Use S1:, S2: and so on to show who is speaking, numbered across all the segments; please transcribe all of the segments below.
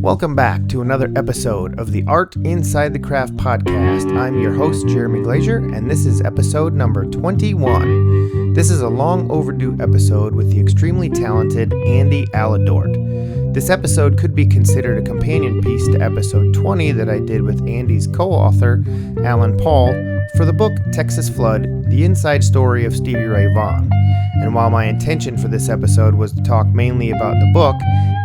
S1: Welcome back to another episode of the Art Inside the Craft podcast. I'm your host, Jeremy Glazier, and this is episode number 21. This is a long overdue episode with the extremely talented Andy Aledort. This episode could be considered a companion piece to episode 20 that I did with Andy's co-author, Alan Paul, for the book Texas Flood, The Inside Story of Stevie Ray Vaughan. And while my intention for this episode was to talk mainly about the book,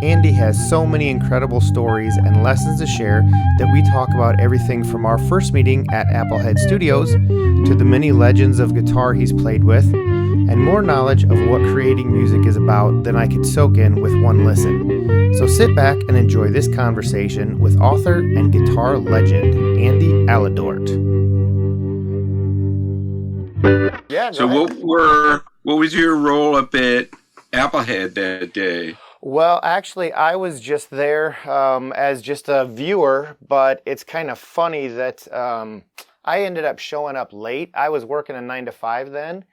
S1: Andy has so many incredible stories and lessons to share that we talk about everything from our first meeting at Applehead Studios to the many legends of guitar he's played with, and more knowledge of what creating music is about than I could soak in with one listen. So sit back and enjoy this conversation with author and guitar legend Andy Aledort. Yeah.
S2: So what was your role up at Applehead that day?
S1: Well, actually, I was just there as just a viewer, but it's kind of funny that I ended up showing up late. I was working a 9 to 5 then,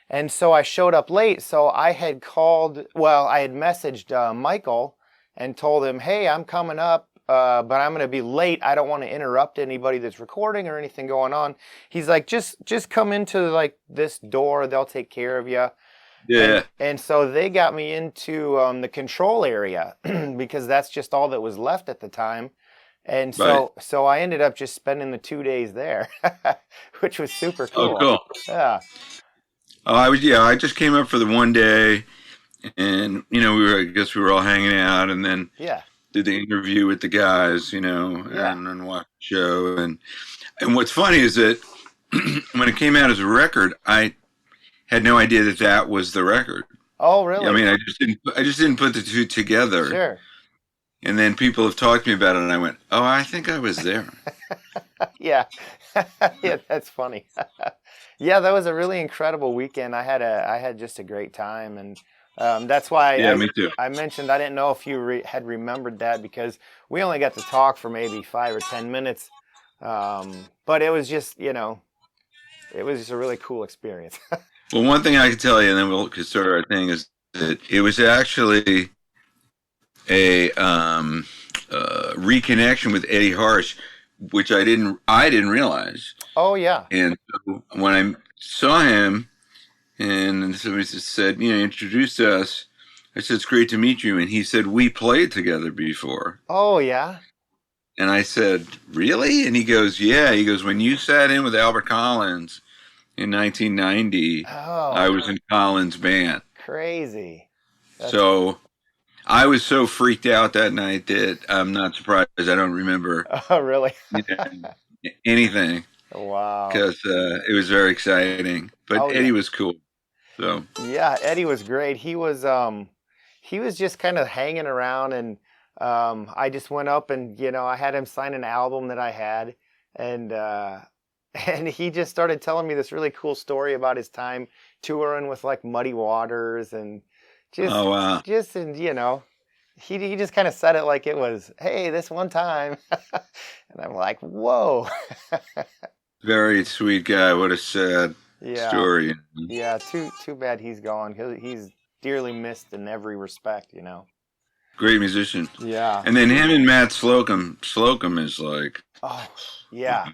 S1: and so I showed up late. So I had I had messaged Michael and told him, hey, I'm coming up, but I'm going to be late. I don't want to interrupt anybody that's recording or anything going on. He's like, just come into like this door. They'll take care of you.
S2: Yeah.
S1: And so they got me into the control area because that's just all that was left at the time. And so I ended up just spending the 2 days there, which was super cool.
S2: Oh, cool.
S1: Yeah.
S2: Oh, I just came up for the one day, and I guess we were all hanging out, and then did the interview with the guys, and watched the show. And what's funny is that when it came out as a record, I had no idea that was the record.
S1: Oh, really?
S2: I mean, I just didn't put the two together.
S1: Sure.
S2: And then people have talked to me about it, and I went, "Oh, I think I was there."
S1: Yeah. Yeah, that's funny. Yeah, that was a really incredible weekend. I had just a great time, and that's why
S2: me too.
S1: I mentioned I didn't know if you had remembered that because we only got to talk for maybe 5 or 10 minutes, but it was just it was just a really cool experience.
S2: Well, one thing I can tell you, and then we'll start our thing, is that it was actually a reconnection with Eddie Harsh, which I didn't realize.
S1: Oh yeah.
S2: And so when I saw him, and somebody just said, introduced us, I said, "It's great to meet you," and he said, "We played together before."
S1: Oh yeah.
S2: And I said, "Really?" And he goes, "Yeah." He goes, "When you sat in with Albert Collins in 1990, I was in Collins' band."
S1: Crazy.
S2: So I was so freaked out that night that I'm not surprised I don't remember
S1: Oh, really?
S2: anything.
S1: Wow.
S2: Because it was very exciting. But Eddie was cool. So
S1: yeah, Eddie was great. He was just kind of hanging around, and I just went up and I had him sign an album that I had, and he just started telling me this really cool story about his time touring with like Muddy Waters and just, he just kind of said it like it was, hey, this one time. And I'm like, whoa.
S2: very sweet guy. What a sad story.
S1: Yeah. Too bad he's gone. He's dearly missed in every respect,
S2: Great musician.
S1: Yeah.
S2: And then him and Matt Slocum is like,
S1: oh yeah.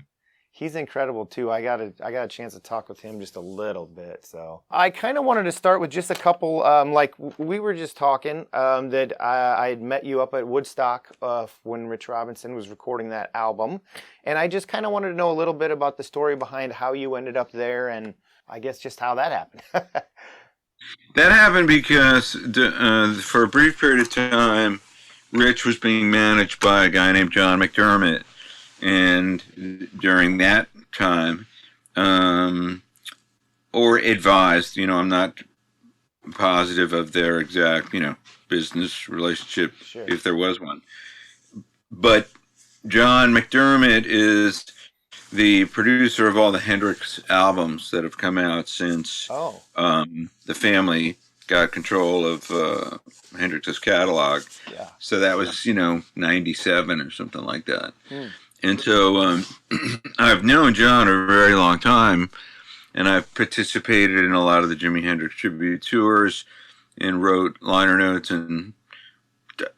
S1: He's incredible too. I got a chance to talk with him just a little bit. So I kind of wanted to start with just a couple. Like we were just talking that I had met you up at Woodstock when Rich Robinson was recording that album, and I just kind of wanted to know a little bit about the story behind how you ended up there, and I guess just how that happened.
S2: That happened because for a brief period of time, Rich was being managed by a guy named John McDermott. And during that time, or advised, I'm not positive of their exact, business relationship,
S1: sure,
S2: if there was one. But John McDermott is the producer of all the Hendrix albums that have come out since the family got control of Hendrix's catalog.
S1: Yeah.
S2: So that was, 97 or something like that. And so I've known John a very long time, and I've participated in a lot of the Jimi Hendrix tribute tours and wrote liner notes and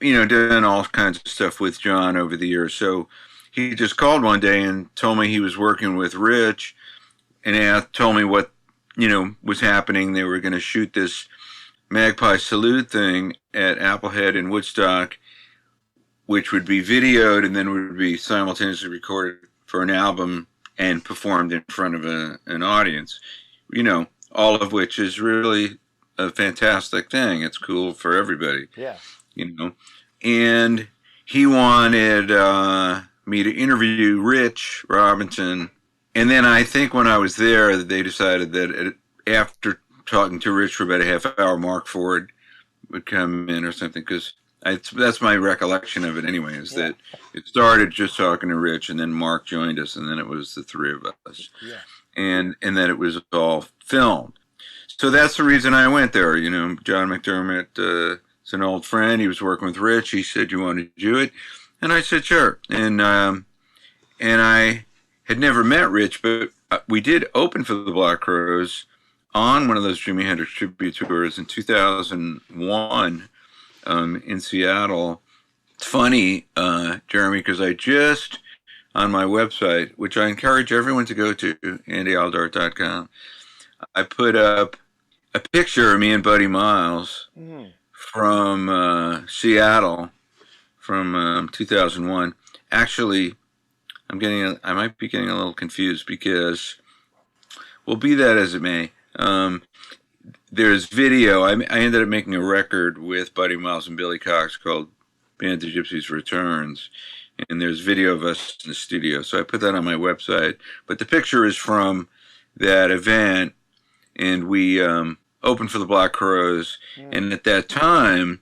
S2: done all kinds of stuff with John over the years. So he just called one day and told me he was working with Rich, and told me what, was happening. They were going to shoot this Magpie Salute thing at Applehead in Woodstock, which would be videoed and then would be simultaneously recorded for an album and performed in front of an audience, all of which is really a fantastic thing. It's cool for everybody.
S1: Yeah.
S2: And he wanted me to interview Rich Robinson. And then I think when I was there, they decided that after talking to Rich for about a half hour, Mark Ford would come in or something, because that's my recollection of it anyway, is that it started just talking to Rich, and then Mark joined us, and then it was the three of us. Yeah. And that it was all filmed. So that's the reason I went there. John McDermott is an old friend. He was working with Rich. He said, "You want to do it?" And I said, "Sure." And I had never met Rich, but we did open for the Black Crowes on one of those Jimi Hendrix tribute tours in 2001 in Seattle. It's funny, Jeremy, because I just, on my website, which I encourage everyone to go to, andyaledort.com, I put up a picture of me and Buddy Miles from Seattle from 2001. Actually, I might be getting a little confused because, well, be that as it may, there's video. I ended up making a record with Buddy Miles and Billy Cox called Band of Gypsies Returns, and there's video of us in the studio. So I put that on my website. But the picture is from that event, and we opened for the Black Crowes. And at that time,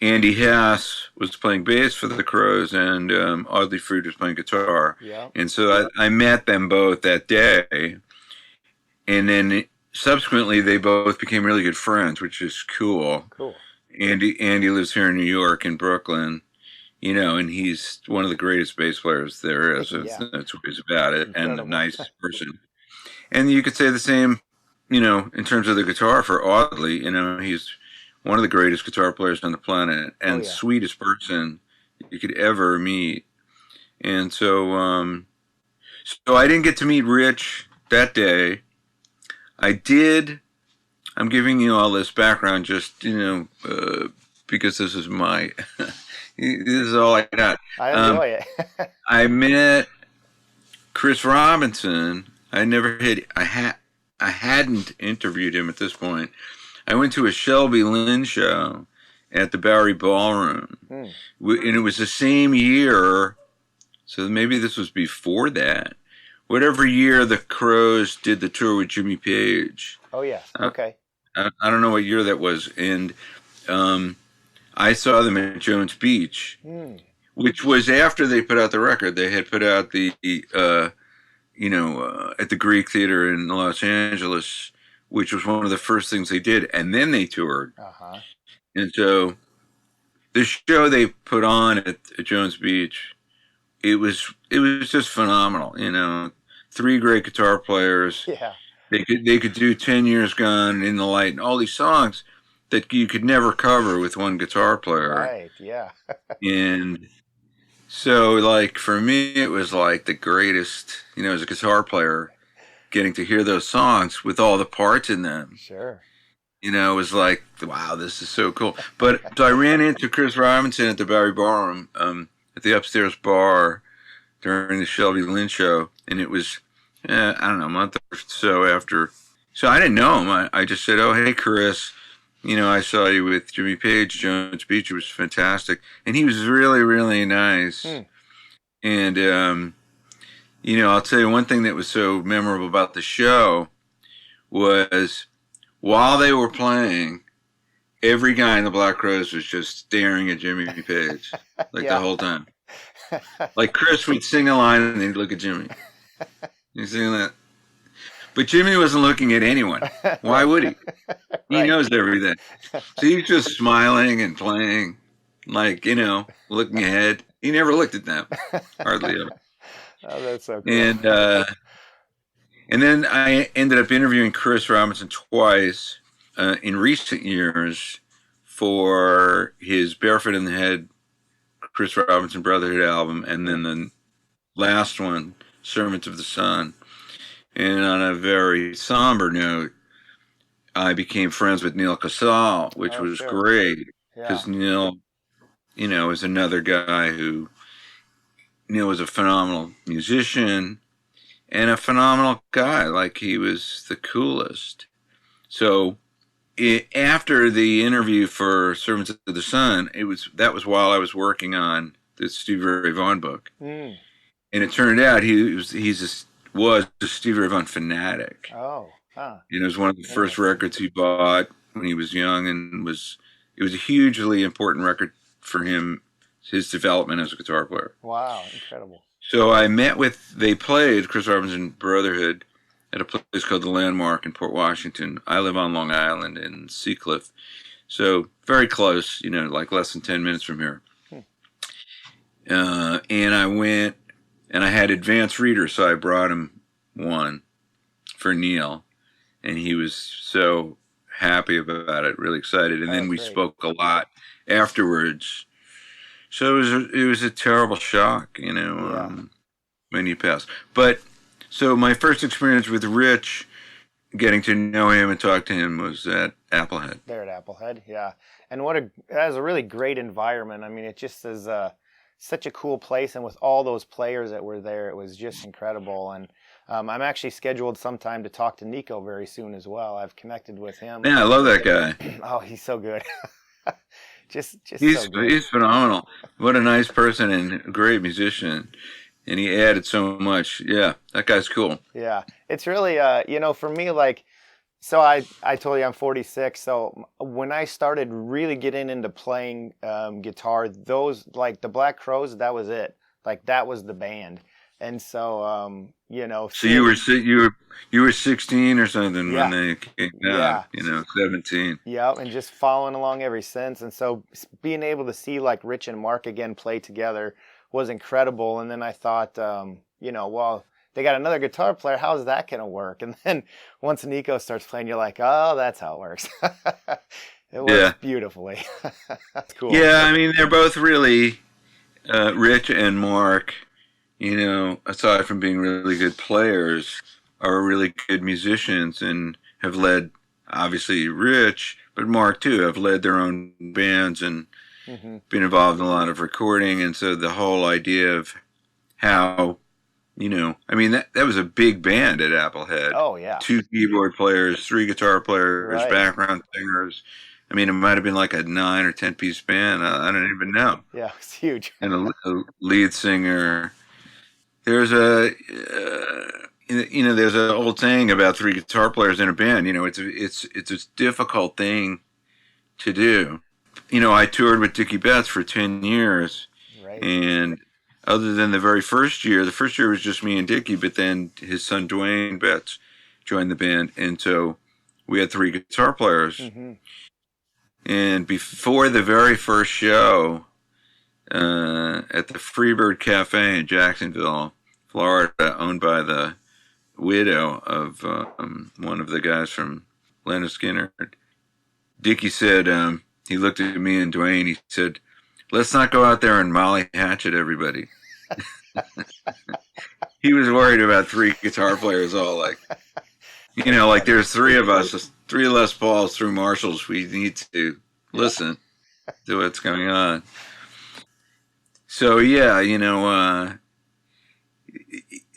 S2: Andy Haas was playing bass for the Crowes, and Audley Freed was playing guitar. Yeah. And so I met them both that day. And then subsequently, they both became really good friends, which is cool. Cool. Andy lives here in New York, in Brooklyn, and he's one of the greatest bass players there is. That's what he's about it, and a nice person. And you could say the same, in terms of the guitar for Audley. He's one of the greatest guitar players on the planet, and sweetest person you could ever meet. And so I didn't get to meet Rich that day. I did. I'm giving you all this background just, because this is my, this is all I got.
S1: I enjoy it.
S2: I met Chris Robinson. I hadn't interviewed him at this point. I went to a Shelby Lynn show at the Bowery Ballroom, and it was the same year, so maybe this was before that. Whatever year the Crowes did the tour with Jimmy Page.
S1: Oh, yeah. Okay.
S2: I don't know what year that was. And I saw them at Jones Beach, which was after they put out the record. They had put out the, at the Greek Theater in Los Angeles, which was one of the first things they did. And then they toured. Uh-huh. And so the show they put on at Jones Beach, it was just phenomenal, 3 great guitar players. Yeah. They could do 10 Years Gone, In the Light, and all these songs that you could never cover with one guitar player.
S1: Right, yeah.
S2: And so, for me, it was the greatest, as a guitar player, getting to hear those songs with all the parts in them.
S1: Sure.
S2: It was wow, this is so cool. But so I ran into Chris Robinson at the Bowery Ballroom, at the upstairs bar during the Shelby Lynn show, and it was, I don't know, a month or so after. So I didn't know him. I just said, "Oh, hey, Chris, I saw you with Jimmy Page, Jones Beach. It was fantastic." And he was really, really nice. And, I'll tell you one thing that was so memorable about the show was while they were playing, every guy in the Black Crowes was just staring at Jimmy Page, the whole time. Chris would sing a line and he'd look at Jimmy. He's singing that. But Jimmy wasn't looking at anyone. Why would he? He knows everything. So he's just smiling and playing, looking ahead. He never looked at them, hardly ever.
S1: Oh, that's so cool.
S2: And then I ended up interviewing Chris Robinson twice in recent years for his Barefoot in the Head, Chris Robinson Brotherhood album, and then the last one, Servants of the Sun. And on a very somber note, I became friends with Neil Casal, which was great, because Neil, is another guy who, Neil was a phenomenal musician and a phenomenal guy. Like, he was the coolest. So after the interview for Servants of the Sun, that was while I was working on the Stevie Ray Vaughan book. And it turned out he was a Stevie Ray Vaughan fanatic.
S1: Oh, huh.
S2: It was one of the first records he bought when he was young, and it was a hugely important record for him, his development as a guitar player.
S1: Wow, incredible.
S2: So they played Chris Robinson Brotherhood at a place called The Landmark in Port Washington. I live on Long Island in Seacliff. So very close, like less than 10 minutes from here. And I went, and I had advanced readers, so I brought him one for Neil. And he was so happy about it, really excited. And then we spoke a lot afterwards. So it was a terrible shock, when he passed. But so my first experience with Rich, getting to know him and talk to him, was at Applehead.
S1: There at Applehead, yeah. And that is a really great environment. I mean, it just is such a cool place, and with all those players that were there, it was just incredible. And I'm actually scheduled sometime to talk to Nico very soon as well. I've connected with him.
S2: Yeah, I love that guy.
S1: Oh, he's so good. just
S2: he's
S1: so good.
S2: He's phenomenal. What a nice person and a great musician. And he added so much. Yeah, that guy's cool.
S1: Yeah, it's really, for me, like, so I told you I'm 46. So when I started really getting into playing guitar, those, like the Black Crowes, that was it. Like, that was the band. And so,
S2: So you were 16 or something when they came out, 17.
S1: Yeah, and just following along ever since. And so being able to see like Rich and Mark again play together was incredible. And then I thought, well, they got another guitar player. How's that going to work? And then once Nico starts playing, you're like, oh, that's how it works. It works beautifully. That's cool.
S2: Yeah, I mean, they're both really, Rich and Mark, aside from being really good players, are really good musicians and have led, obviously Rich, but Mark too, have led their own bands and been involved in a lot of recording. And so the whole idea of how, I mean, that was a big band at Applehead.
S1: Oh, yeah.
S2: 2 keyboard players, 3 guitar players, background singers. I mean, it might have been like a 9 or 10-piece band. I don't even know.
S1: Yeah, it's huge.
S2: And a lead singer. There's there's an old saying about 3 guitar players in a band. It's a difficult thing to do. I toured with Dickie Betts for 10 years.
S1: Right.
S2: And other than the first year was just me and Dickie, but then his son Dwayne Betts joined the band. And so we had 3 guitar players. And before the very first show at the Freebird Cafe in Jacksonville, Florida, owned by the widow of one of the guys from Leonard Skinner, Dickie said, he looked at me and Dwayne, he said, let's not go out there and Molly Hatchet everybody. He was worried about 3 guitar players all like, like there's 3 of us, 3 Les Pauls, 3 Marshalls. We need to listen to what's going on. So,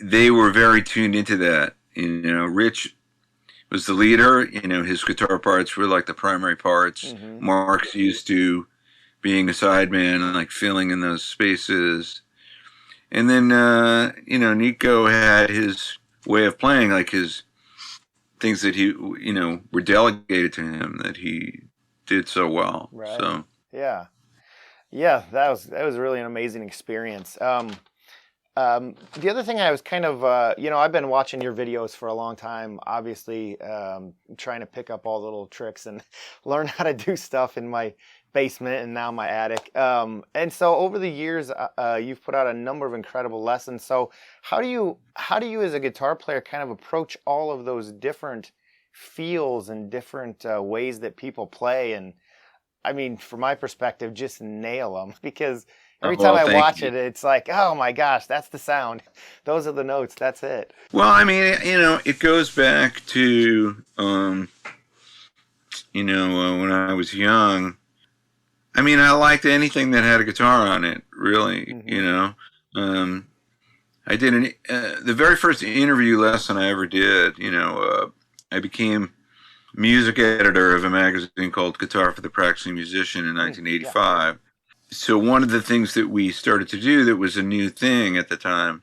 S2: they were very tuned into that. Rich was the leader. His guitar parts were like the primary parts. Mark's used to being a sideman and like filling in those spaces. And then, Nico had his way of playing, like his things that he, were delegated to him that he did so well.
S1: Right.
S2: So
S1: yeah, that was really an amazing experience. The other thing I was kind of, I've been watching your videos for a long time, obviously, trying to pick up all the little tricks and learn how to do stuff in my basement and now my attic. And so over the years, you've put out a number of incredible lessons. So how do you as a guitar player kind of approach all of those different feels and different ways that people play? And I mean, from my perspective, just nail them, because every time I watch it, it's like, oh my gosh, that's the sound. Those are the notes. That's it.
S2: Well, I mean, it goes back to, when I was young. I mean, I liked anything that had a guitar on it, really, mm-hmm. I did the very first interview lesson I ever did, I became music editor of a magazine called Guitar for the Practicing Musician in 1985. Yeah. So one of the things that we started to do that was a new thing at the time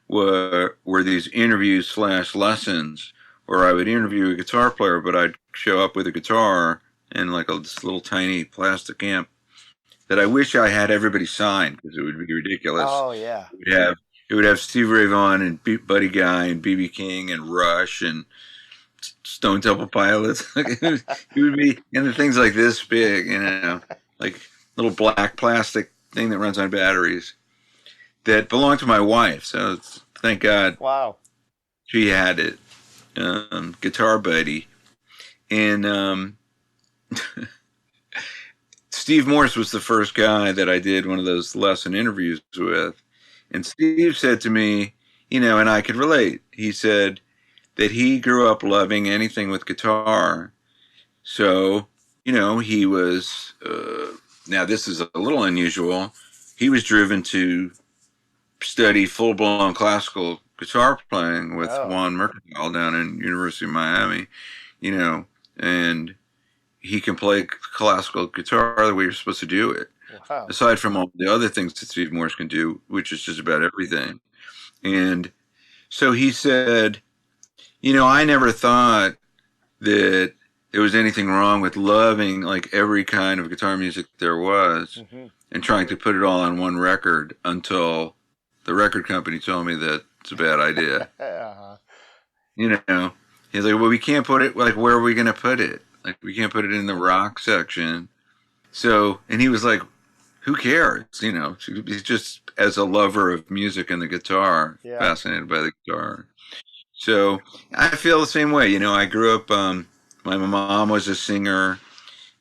S2: were these interviews / lessons where I would interview a guitar player, but I'd show up with a guitar and like this little tiny plastic amp that I wish I had everybody sign, because it would be ridiculous.
S1: Oh, yeah.
S2: It would have Stevie Ray Vaughan and Buddy Guy and B.B. King and Rush and Stone Temple Pilots. It would be, and the things like this big, like little black plastic thing that runs on batteries that belonged to my wife. So thank God.
S1: Wow.
S2: She had it. Guitar Buddy. And Steve Morse was the first guy that I did one of those lesson interviews with. And Steve said to me, and I could relate. He said that he grew up loving anything with guitar. So, he was, now this is a little unusual, he was driven to study full-blown classical guitar playing with Juan Mercadal down in University of Miami, and he can play classical guitar the way you're supposed to do it. Wow. Aside from all the other things that Steve Morse can do, which is just about everything. And so he said, I never thought that there was anything wrong with loving like every kind of guitar music there was, mm-hmm. and trying to put it all on one record until the record company told me that it's a bad idea. Uh-huh. He's like, well, we can't put it, like, where are we going to put it? Like, we can't put it in the rock section. So, and he was like, who cares? He's just, as a lover of music and the guitar, fascinated by the guitar. So I feel the same way. I grew up, my mom was a singer,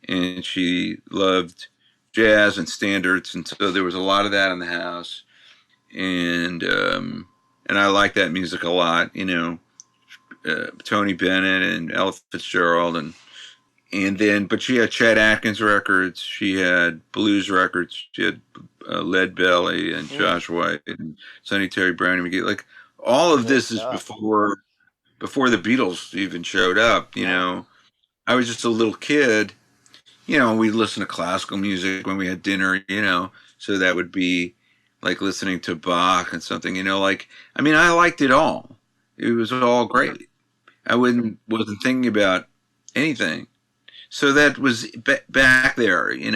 S2: and she loved jazz and standards. And so there was a lot of that in the house. And I like that music a lot, Tony Bennett and Ella Fitzgerald, but she had Chet Atkins records, she had blues records, she had Lead Belly and Josh White and Sonny Terry, Brownie McGee. Like, all of this is before the Beatles even showed up. I was just a little kid. We'd listen to classical music when we had dinner. So that would be like listening to Bach and something. I liked it all. It was all great. I wasn't thinking about anything. So that was back there, in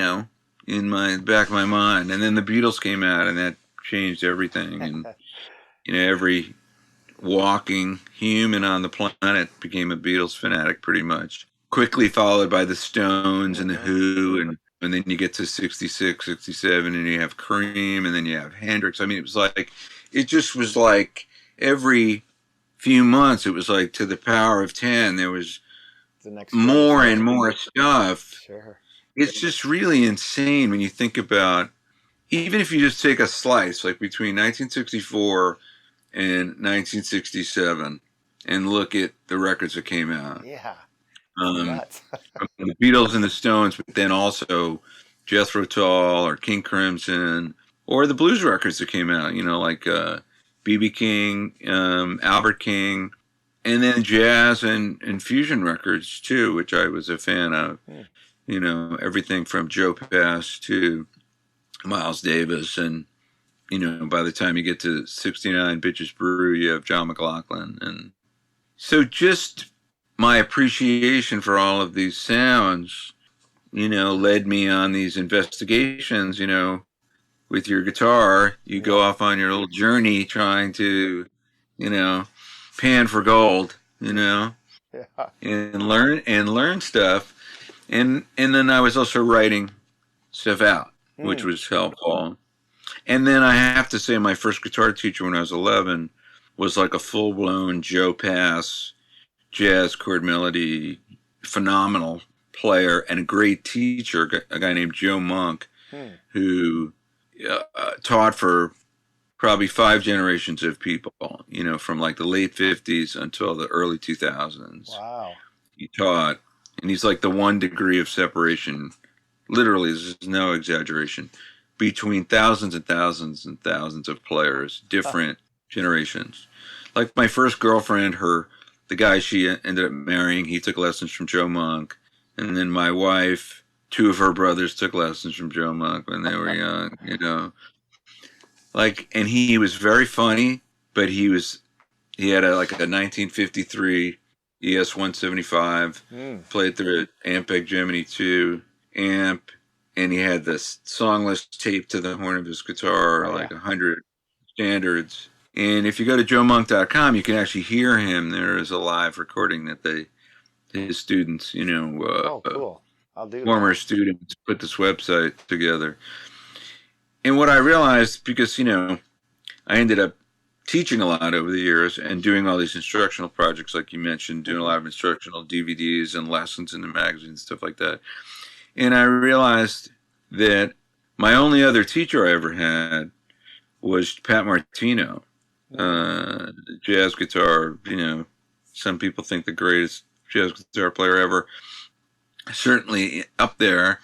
S2: my back of my mind. And then the Beatles came out, and that changed everything. And every walking human on the planet became a Beatles fanatic, pretty much. Quickly followed by the Stones and the Who, and then you get to 66, 67, and you have Cream, and then you have Hendrix. It just was like every few months, it was like to the power of 10, there was more and more stuff. Sure. It's just really insane when you think about, even if you just take a slice, like between 1964 and 1967, and look at the records that came out.
S1: Yeah.
S2: The Beatles and the Stones, but then also Jethro Tull or King Crimson, or the blues records that came out, like B.B. King, Albert King, and then jazz and fusion records too, which I was a fan of. Everything from Joe Pass to Miles Davis, and by the time you get to 69 Bitches Brew, you have John McLaughlin. And so just my appreciation for all of these sounds, led me on these investigations. With your guitar, you go off on your little journey trying to, pan for gold, and learn stuff. And then I was also writing stuff out, which was helpful. And then I have to say, my first guitar teacher when I was 11 was like a full-blown Joe Pass jazz chord melody, phenomenal player and a great teacher, a guy named Joe Monk, who taught for probably 5 generations of people, from like the late 50s until the early 2000s.
S1: Wow.
S2: He taught, and he's like the 1 degree of separation, literally, this is no exaggeration, between thousands and thousands and thousands of players, different generations. Like my first girlfriend, the guy she ended up marrying, he took lessons from Joe Monk. And then my wife, 2 of her brothers took lessons from Joe Monk when they were young, Like, and he was very funny, but he had a 1953 ES 175, played through an Ampeg Gemini 2 amp, and he had this song list taped to the horn of his guitar, 100 standards. And if you go to joemonk.com, you can actually hear him. There is a live recording that his students,
S1: cool. I'll do
S2: former students put this website together. And what I realized, because, I ended up teaching a lot over the years and doing all these instructional projects, like you mentioned, doing a lot of instructional DVDs and lessons in the magazines, stuff like that. And I realized that my only other teacher I ever had was Pat Martino, jazz guitar, some people think the greatest jazz guitar player ever. Certainly up there.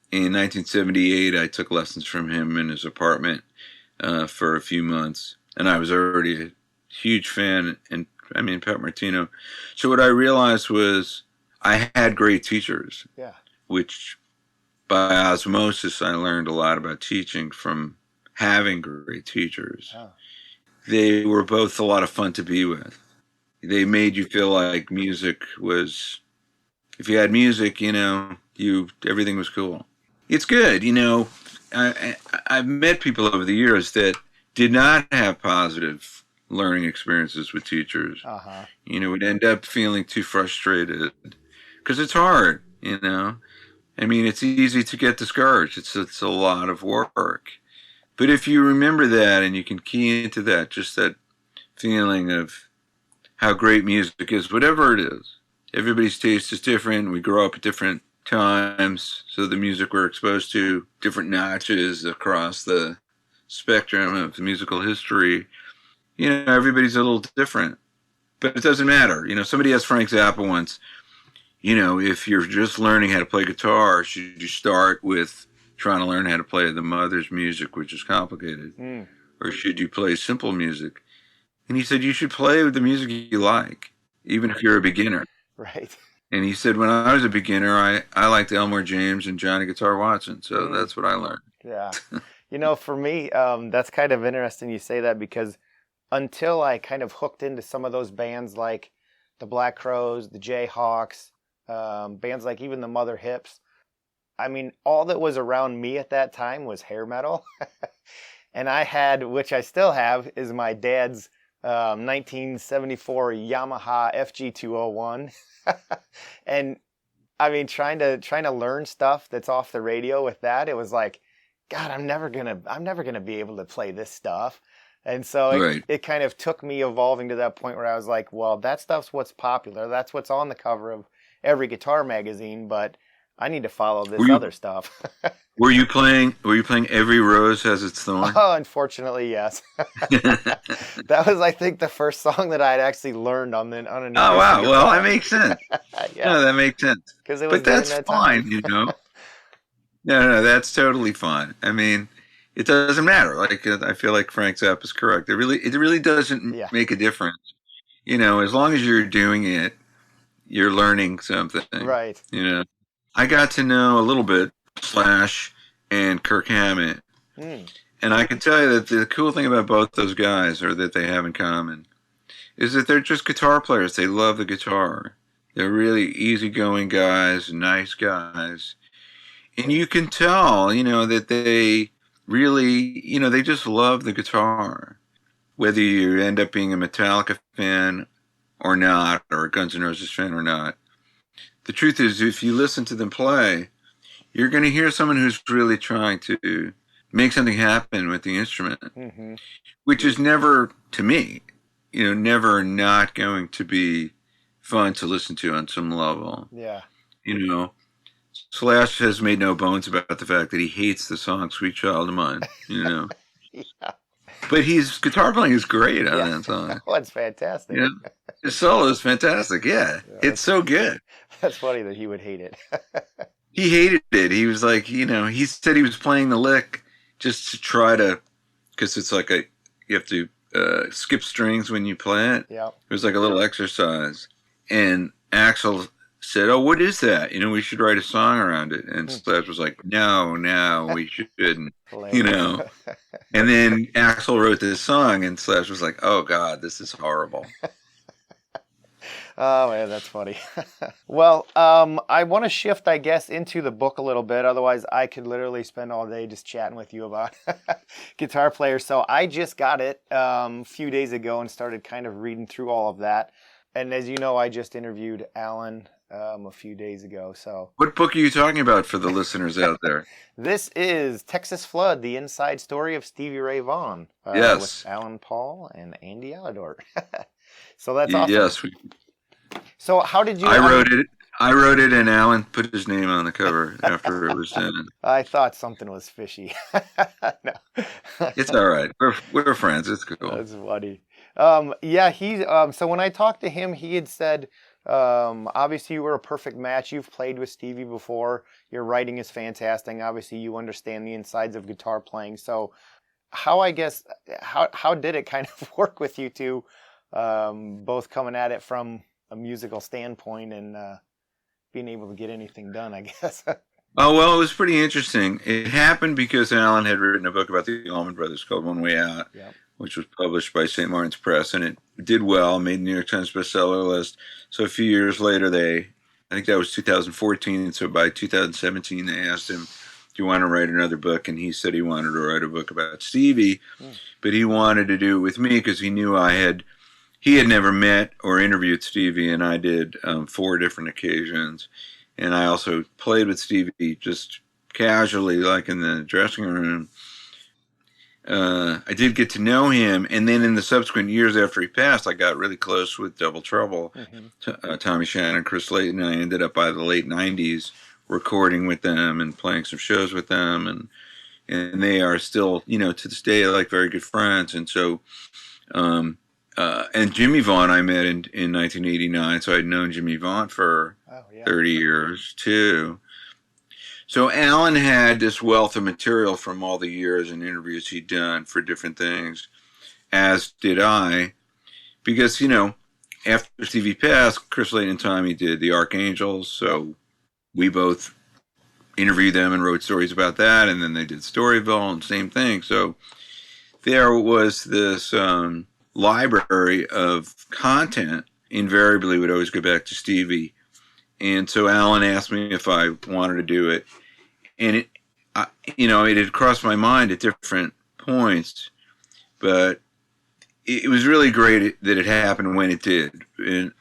S2: In 1978, I took lessons from him in his apartment for a few months, and I was already a huge fan, Pat Martino. So what I realized was I had great teachers, which by osmosis I learned a lot about teaching from having great teachers. Oh. They were both a lot of fun to be with. They made you feel like music was, if you had music, everything was cool. It's good, I've met people over the years that did not have positive learning experiences with teachers. Would end up feeling too frustrated because it's hard, it's easy to get discouraged. It's a lot of work. But if you remember that and you can key into that, just that feeling of how great music is, whatever it is, everybody's taste is different. We grow up at different times, so the music we're exposed to, different notches across the spectrum of the musical history, everybody's a little different, but it doesn't matter. Somebody asked Frank Zappa once, if you're just learning how to play guitar, should you start with trying to learn how to play the mother's music, which is complicated, or should you play simple music? And he said, you should play with the music you like, even if you're a beginner.
S1: Right.
S2: And he said, when I was a beginner, I liked Elmore James and Johnny Guitar Watson. So that's what I learned.
S1: Yeah. For me, that's kind of interesting you say that, because until I kind of hooked into some of those bands like the Black Crowes, the Jayhawks, bands like even the Mother Hips, all that was around me at that time was hair metal. And I had, which I still have, is my dad's 1974 Yamaha FG201. And trying to learn stuff that's off the radio with that, it was like, God, I'm never gonna be able to play this stuff. And so it kind of took me evolving to that point where I was like, well, that stuff's what's popular. That's what's on the cover of every guitar magazine, but I need to follow this other stuff.
S2: Were you playing Every Rose Has Its Thorn?
S1: Oh, unfortunately, yes. That was, I think, the first song that I'd actually learned on a new
S2: Oh, wow.
S1: guitar.
S2: Well, that makes sense.
S1: Yeah.
S2: No, that makes sense.
S1: But
S2: that's fine, No, that's totally fine. It doesn't matter. Like, I feel like Frank Zappa is correct. It really doesn't make a difference. As long as you're doing it, you're learning something.
S1: Right.
S2: I got to know a little bit Slash and Kirk Hammett. And I can tell you that the cool thing about both those guys, or that they have in common, is that they're just guitar players. They love the guitar. They're really easygoing guys, nice guys. And you can tell, that they really, they just love the guitar. Whether you end up being a Metallica fan or not, or a Guns N' Roses fan or not. The truth is, if you listen to them play, you're going to hear someone who's really trying to make something happen with the instrument, which is never, to me, never not going to be fun to listen to on some level.
S1: Yeah.
S2: Slash has made no bones about the fact that he hates the song "Sweet Child of Mine." Yeah. But his guitar playing is great on that song.
S1: Oh, it's fantastic.
S2: Yeah. His solo is fantastic. Yeah. It's so good.
S1: That's funny that he would hate it.
S2: He hated it. He was like, he said he was playing the lick just to try to, because it's like you have to skip strings when you play it.
S1: Yeah.
S2: It was like a little exercise. And Axel said, "Oh, what is that? We should write a song around it." And Slash was like, no, we shouldn't, And then Axel wrote this song, and Slash was like, "Oh, God, this is horrible."
S1: Oh, man, that's funny. Well, I want to shift, I guess, into the book a little bit. Otherwise, I could literally spend all day just chatting with you about guitar players. So I just got it a few days ago and started kind of reading through all of that. And as you know, I just interviewed Alan a few days ago. So,
S2: what book are you talking about for the listeners out there?
S1: This is Texas Flood, the inside story of Stevie Ray Vaughan.
S2: Yes.
S1: With Alan Paul and Andy Aledort. So that's awesome.
S2: Yes.
S1: So how did you...
S2: I wrote it, and Alan put his name on the cover after it was done.
S1: I thought something was fishy. No.
S2: It's all right. We're friends. It's cool.
S1: That's funny. So when I talked to him, he had said, obviously you were a perfect match. You've played with Stevie before. Your writing is fantastic. Obviously you understand the insides of guitar playing. So how did it kind of work with you two, both coming at it from a musical standpoint and being able to get anything done, I guess?
S2: Oh, well, it was pretty interesting. It happened because Alan had written a book about the Allman Brothers called One Way Out, which was published by St. Martin's Press, and it did well, made the New York Times bestseller list. So a few years later, I think that was 2014, so by 2017, they asked him, "Do you want to write another book?" And he said he wanted to write a book about Stevie, but he wanted to do it with me because he knew he had never met or interviewed Stevie, and I did 4 different occasions. And I also played with Stevie just casually, like in the dressing room. I did get to know him, and then in the subsequent years after he passed, I got really close with Double Trouble, Tommy Shannon, Chris Layton. I ended up by the late 90s recording with them and playing some shows with them, and they are still, to this day, like very good friends. And so... and Jimmy Vaughan I met in 1989, so I'd known Jimmy Vaughan for 30 years, too. So Alan had this wealth of material from all the years and interviews he'd done for different things, as did I, because, after Stevie passed, Chris Layton and Tommy did the Archangels, so we both interviewed them and wrote stories about that, and then they did Storyville and same thing. So there was this... library of content invariably would always go back to Stevie. And so Alan asked me if I wanted to do it. And it had crossed my mind at different points, but it was really great that it happened when it did. And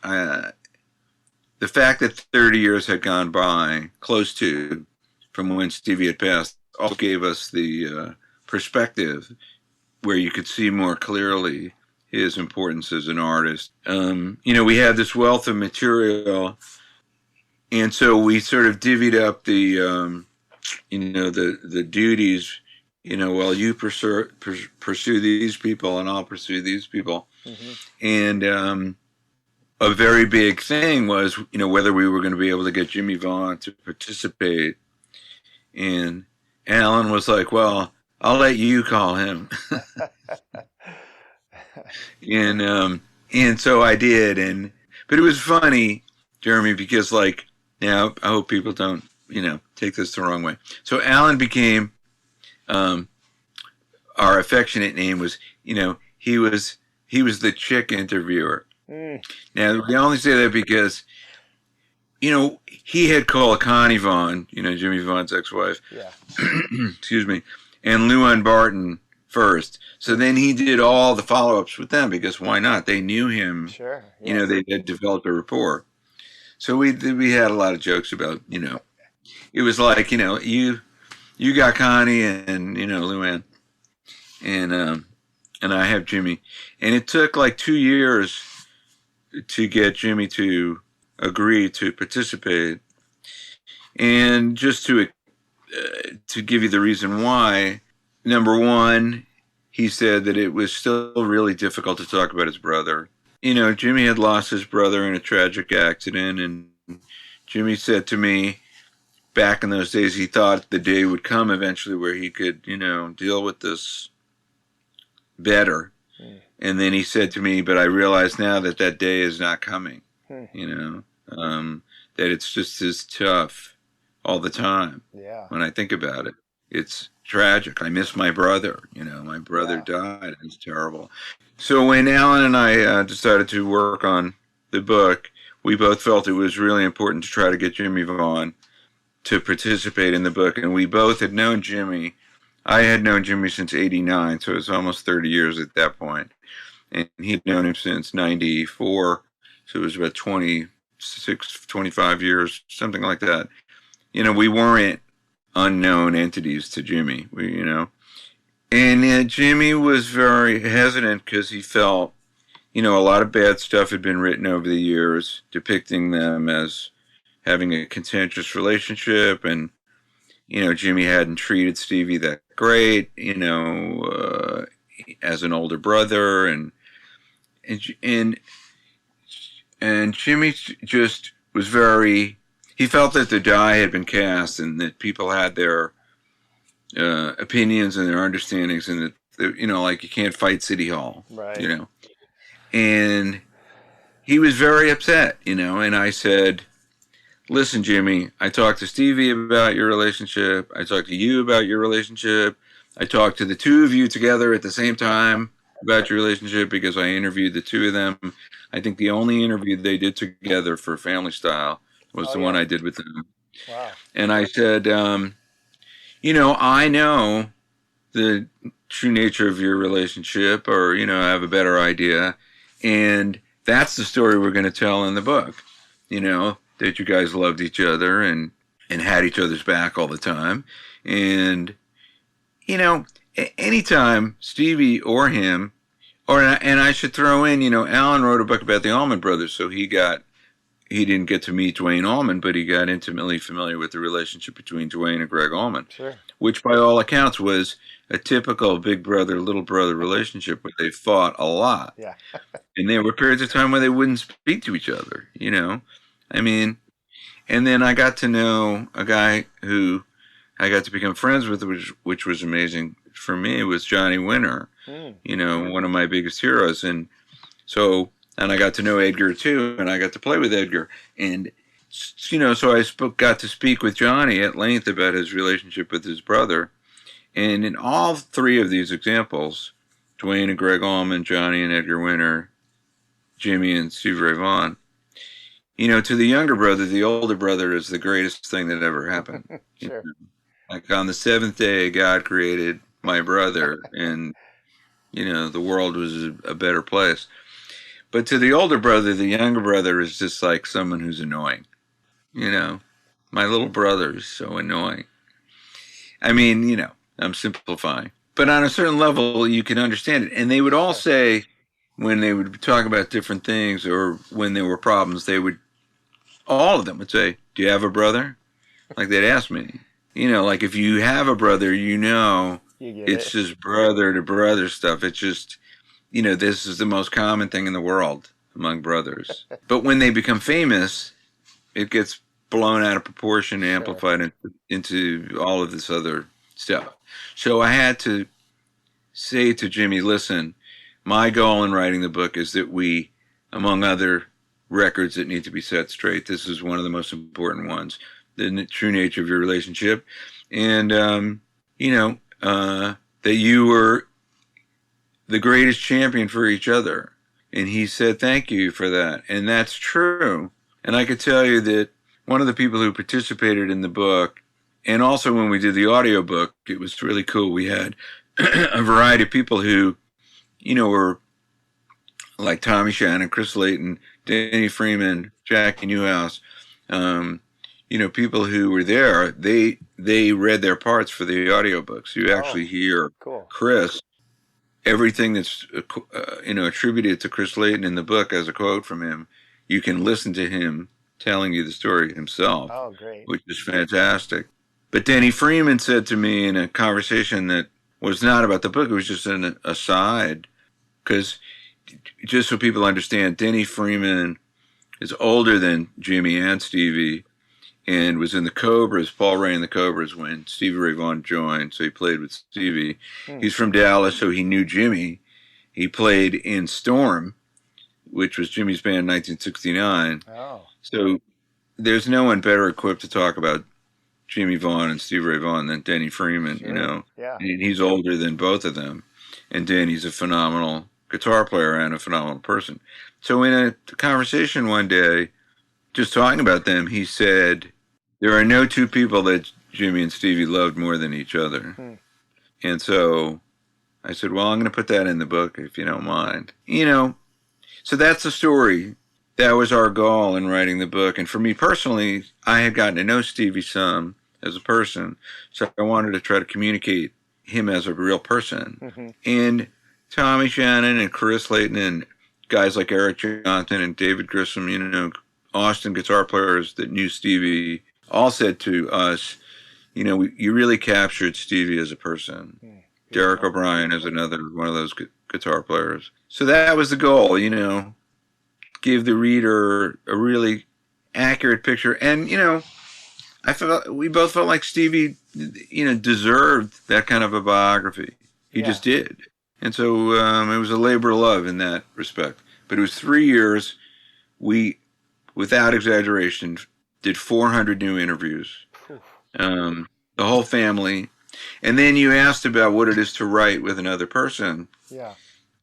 S2: the fact that 30 years had gone by, close to, from when Stevie had passed, also gave us the perspective where you could see more clearly his importance as an artist. We had this wealth of material, and so we sort of divvied up the duties. Well, you pursue these people, and I'll pursue these people. And a very big thing was, whether we were going to be able to get Jimmy Vaughan to participate. And Alan was like, "Well, I'll let you call him." And so I did, but it was funny, Jeremy, because now I hope people don't, take this the wrong way. So Alan became, our affectionate name was, he was the chick interviewer. Now we only say that because, he had called Connie Vaughan, Jimmy Vaughan's ex-wife, excuse me, and Lou Ann Barton first. So then he did all the follow-ups with them because why not? They knew him. Sure. Yes. They had developed a rapport. So we had a lot of jokes about, it was like, you got Connie and, Lou Ann. And I have Jimmy. And it took 2 years to get Jimmy to agree to participate. And just to give you the reason why, number one, he said that it was still really difficult to talk about his brother. You know, Jimmy had lost his brother in a tragic accident, and Jimmy said to me back in those days he thought the day would come eventually where he could, you know, deal with this better. And then he said to me, but I realize now that that day is not coming, you know, that it's just as tough all the time.
S1: Yeah.
S2: When I think about it, it's tragic. I miss my brother, you know, my brother died. It's terrible. So when Alan and I decided to work on the book, we both felt it was really important to try to get Jimmy Vaughan to participate in the book. And we both had known Jimmy. I had known Jimmy since '89, so it was almost 30 years at that point. And he'd known him since '94, so it was about 26, 25 years, something like that. You know, we weren't unknown entities to Jimmy, you know. And Jimmy was very hesitant because he felt, you know, a lot of bad stuff had been written over the years depicting them as having a contentious relationship, and you know, Jimmy hadn't treated Stevie that great, you know, as an older brother, and Jimmy just was very. He felt that the die had been cast, and that people had their opinions and their understandings, and that, you know, like you can't fight City Hall,
S1: right?
S2: You know, and he was very upset, you know, and I said, listen, Jimmy, I talked to Stevie about your relationship. I talked to you about your relationship. I talked to the two of you together at the same time about your relationship because I interviewed the two of them. I think the only interview they did together for Family Style was the one I did with them.
S1: Wow.
S2: And I said, you know, I know the true nature of your relationship, or, you know, I have a better idea. And that's the story we're going to tell in the book, you know, that you guys loved each other and had each other's back all the time. And, you know, anytime Stevie or him, and I should throw in, you know, Alan wrote a book about the Allman Brothers, so he didn't get to meet Duane Allman, but he got intimately familiar with the relationship between Duane and Greg Allman, which by all accounts was a typical big brother, little brother relationship where they fought a lot.
S1: Yeah.
S2: And there were periods of time where they wouldn't speak to each other, you know. I mean, and then I got to know a guy who I got to become friends with, which was amazing for me. It was Johnny Winter, you know, one of my biggest heroes. And so, and I got to know Edgar too, and I got to play with Edgar. And, you know, so I got to speak with Johnny at length about his relationship with his brother. And in all three of these examples, Duane and Greg Allman, Johnny and Edgar Winter, Jimmy and Stevie Ray Vaughan, you know, to the younger brother, the older brother is the greatest thing that ever happened.
S1: Sure.
S2: You know? Like on the seventh day, God created my brother, and, you know, the world was a better place. But to the older brother, the younger brother is just like someone who's annoying. You know, my little brother is so annoying. I mean, you know, I'm simplifying. But on a certain level, you can understand it. And they would all say, when they would talk about different things or when there were problems, all of them would say, do you have a brother? Like they'd ask me. You know, like if you have a brother, you know, it's just brother to brother stuff. It's just, you know, this is the most common thing in the world among brothers. But when they become famous, it gets blown out of proportion, amplified into all of this other stuff. So I had to say to Jimmy, listen, my goal in writing the book is that we, among other records that need to be set straight, this is one of the most important ones, the true nature of your relationship. And, you know, that you were the greatest champion for each other. And he said, thank you for that. And that's true. And I could tell you that one of the people who participated in the book, and also when we did the audiobook, it was really cool. We had a variety of people who, you know, were like Tommy Shannon, Chris Layton, Danny Freeman, Jackie Newhouse, you know, people who were there, they read their parts for the audiobooks. You actually hear Chris, everything that's, you know, attributed to Chris Layton in the book as a quote from him, you can listen to him telling you the story himself.
S1: Oh, great.
S2: Which is fantastic. But Denny Freeman said to me in a conversation that was not about the book, it was just an aside, because just so people understand, Denny Freeman is older than Jimmy and Stevie and was in the Cobras, Paul Ray and the Cobras, when Stevie Ray Vaughan joined, so he played with Stevie. He's from Dallas, so he knew Jimmy. He played in Storm, which was Jimmy's band in 1969.
S1: Oh.
S2: So there's no one better equipped to talk about Jimmy Vaughan and Stevie Ray Vaughan than Denny Freeman,
S1: Sure.
S2: you know.
S1: Yeah.
S2: And he's older than both of them. And Denny's a phenomenal guitar player and a phenomenal person. So in a conversation one day, just talking about them, he said, there are no two people that Jimmy and Stevie loved more than each other. And so I said, well, I'm going to put that in the book if you don't mind. You know, so that's the story. That was our goal in writing the book. And for me personally, I had gotten to know Stevie some as a person. So I wanted to try to communicate him as a real person. And Tommy Shannon and Chris Layton and guys like Eric Johnson and David Grissom, you know, Austin guitar players that knew Stevie, all said to us, you know, you really captured Stevie as a person. Derek O'Brien is another one of those guitar players. So that was the goal, you know, give the reader a really accurate picture. And, you know, we both felt like Stevie, you know, deserved that kind of a biography. He just did. And so it was a labor of love in that respect. But it was 3 years. We, without exaggeration, did 400 new interviews. The whole family. And then you asked about what it is to write with another person.
S1: Yeah.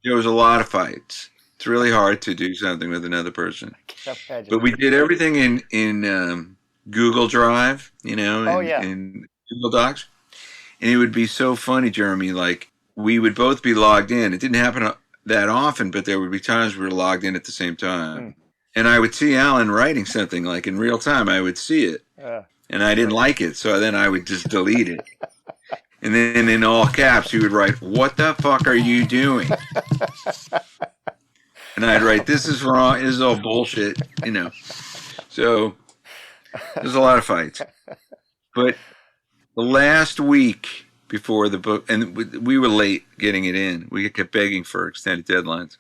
S2: There was a lot of fights. It's really hard to do something with another person. But we did everything in Google Drive, you know, in Google Docs. And it would be so funny, Jeremy, like we would both be logged in. It didn't happen that often, but there would be times we were logged in at the same time. And I would see Alan writing something like in real time. I would see it. And I didn't like it. So then I would just delete it. And then in all caps, he would write, "What the fuck are you doing?" And I'd write, "This is wrong. This is all bullshit," you know. So there's a lot of fights. But the last week before the book, and we were late getting it in. We kept begging for extended deadlines.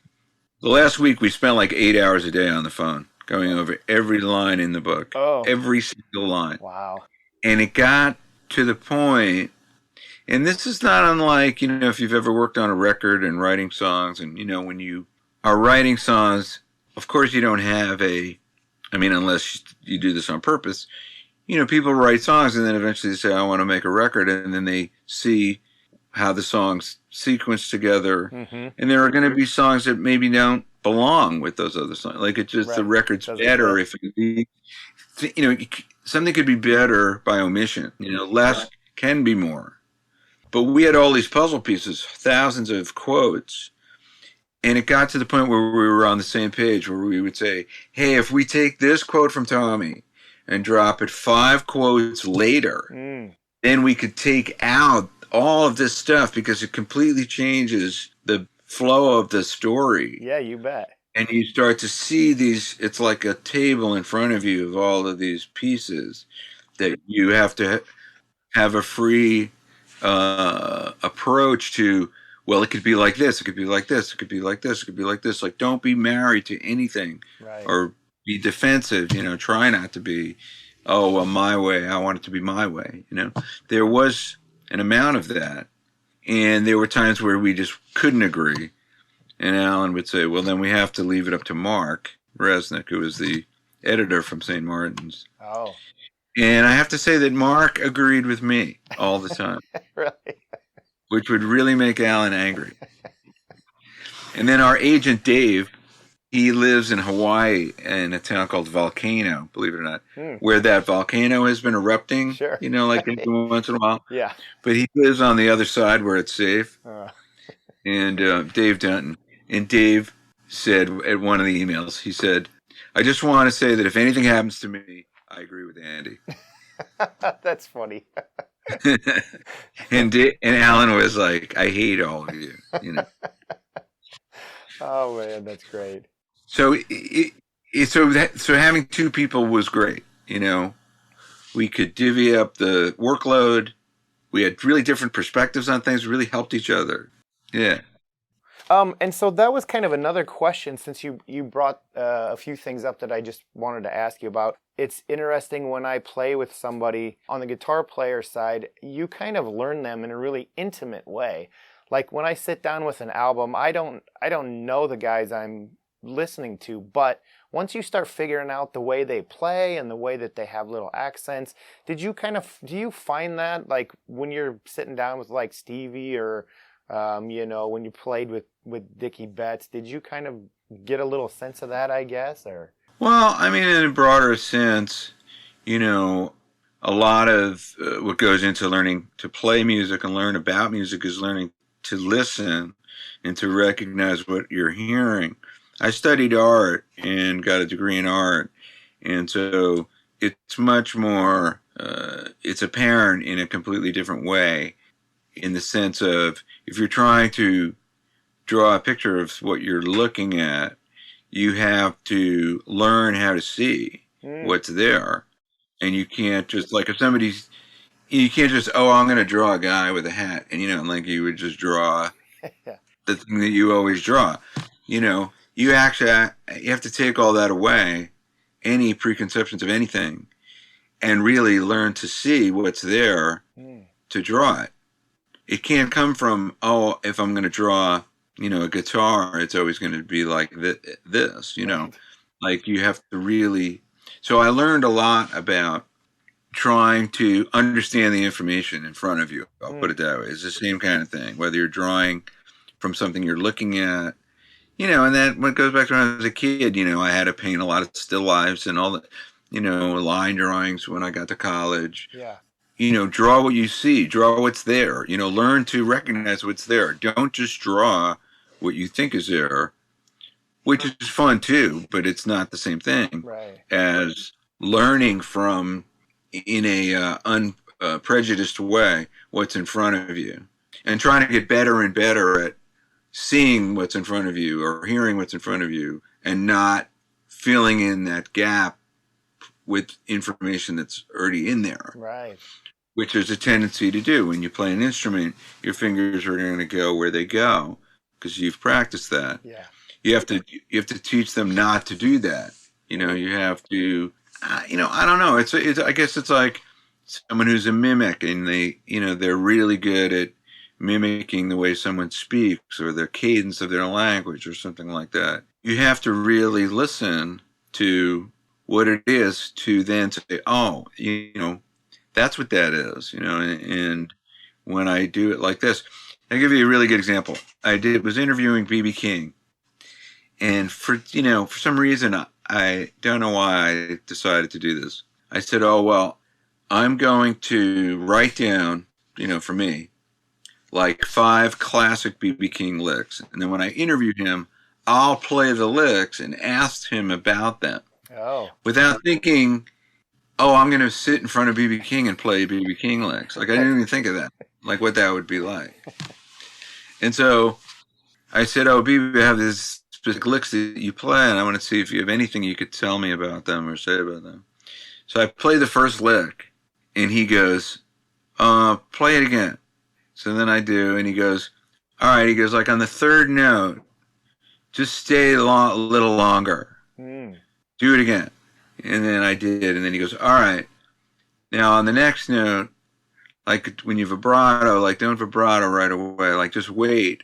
S2: The last week, we spent like 8 hours a day on the phone, going over every line in the book, every single line.
S1: Wow.
S2: And it got to the point, and this is not unlike, you know, if you've ever worked on a record and writing songs, and, you know, when you are writing songs, of course you don't have unless you do this on purpose, you know, people write songs and then eventually they say, I want to make a record, and then they see how the songs sequence together. And there are going to be songs that maybe don't belong with those other songs. Like it's just the record's better if it be, you know, something could be better by omission. You know, less can be more. But we had all these puzzle pieces, thousands of quotes. And it got to the point where we were on the same page, where we would say, hey, if we take this quote from Tommy and drop it 5 quotes later, then we could take out all of this stuff because it completely changes the flow of the story.
S1: Yeah, you bet.
S2: And you start to see these, it's like a table in front of you of all of these pieces that you have to have a free approach to. Well, it could be like this, it could be like this, it could be like this, it could be like this. Like, don't be married to anything or be defensive, you know, try not to be, oh, well, my way, I want it to be my way, you know. There was an amount of that, and there were times where we just couldn't agree, and Alan would say, well, then we have to leave it up to Mark Resnick, who was the editor from St. Martin's.
S1: Oh.
S2: And I have to say that Mark agreed with me all the time.
S1: Really?
S2: Which would really make Alan angry. And then our agent, Dave, he lives in Hawaii in a town called Volcano, believe it or not, where that volcano has been erupting, you know, like once in a while.
S1: Yeah.
S2: But he lives on the other side where it's safe. And Dave Dunton. And Dave said at one of the emails, he said, I just want to say that if anything happens to me, I agree with Andy.
S1: That's funny.
S2: and Alan was like, I hate all of you, you know.
S1: Oh man, that's great.
S2: So so having two people was great. We could divvy up the workload. We had really different perspectives on things. We really helped each other. Yeah.
S1: And so that was kind of another question, since you brought a few things up that I just wanted to ask you about. It's interesting when I play with somebody on the guitar player side, you kind of learn them in a really intimate way. Like when I sit down with an album, I don't know the guys I'm listening to, but once you start figuring out the way they play and the way that they have little accents, do you find that like when you're sitting down with like Stevie or when you played with Dickie Betts, did you kind of get a little sense of that, I guess, or?
S2: Well, I mean, in a broader sense, a lot of what goes into learning to play music and learn about music is learning to listen and to recognize what you're hearing. I studied art and got a degree in art, and so it's much more, it's apparent in a completely different way, in the sense of if you're trying to draw a picture of what you're looking at, you have to learn how to see what's there. And you can't just, like, if somebody's, you can't just, I'm going to draw a guy with a hat. And, like you would just draw
S1: Yeah.
S2: the thing that you always draw. You actually, you have to take all that away, any preconceptions of anything, and really learn to see what's there to draw it. It can't come from, if I'm going to draw, a guitar, it's always going to be like this,
S1: Right.
S2: Like you have to really. So I learned a lot about trying to understand the information in front of you. I'll put it that way. It's the same kind of thing, whether you're drawing from something you're looking at, and then when it goes back to when I was a kid, I had to paint a lot of still lifes and all the, line drawings when I got to college.
S1: Yeah.
S2: Draw what you see, draw what's there, learn to recognize what's there. Don't just draw what you think is there, which is fun too, but it's not the same thing as learning from, in a unprejudiced way, what's in front of you, and trying to get better and better at seeing what's in front of you or hearing what's in front of you, and not filling in that gap with information that's already in there.
S1: Right.
S2: Which there's a tendency to do when you play an instrument. Your fingers are going to go where they go because you've practiced that.
S1: Yeah.
S2: You have to teach them not to do that. You have to. I don't know. It's. I guess it's like someone who's a mimic, and they're really good at mimicking the way someone speaks or the cadence of their language or something like that. You have to really listen to what it is to then say, that's what that is, and when I do it like this, I'll give you a really good example. I was interviewing B.B. King, and for some reason, I don't know why I decided to do this. I said, I'm going to write down, for me, like 5 classic B.B. King licks, and then when I interviewed him, I'll play the licks and ask him about them. Without thinking, I'm going to sit in front of B.B. King and play B.B. King licks. Like, I didn't even think of that, like what that would be like. And so I said, B.B., I have these specific licks that you play, and I want to see if you have anything you could tell me about them or say about them. So I play the first lick, and he goes, play it again. So then I do, and he goes, all right. He goes, like, on the third note, just stay a little longer. Do it again. And then I did, and then he goes, all right. Now on the next note, like when you vibrato, like don't vibrato right away, like just wait,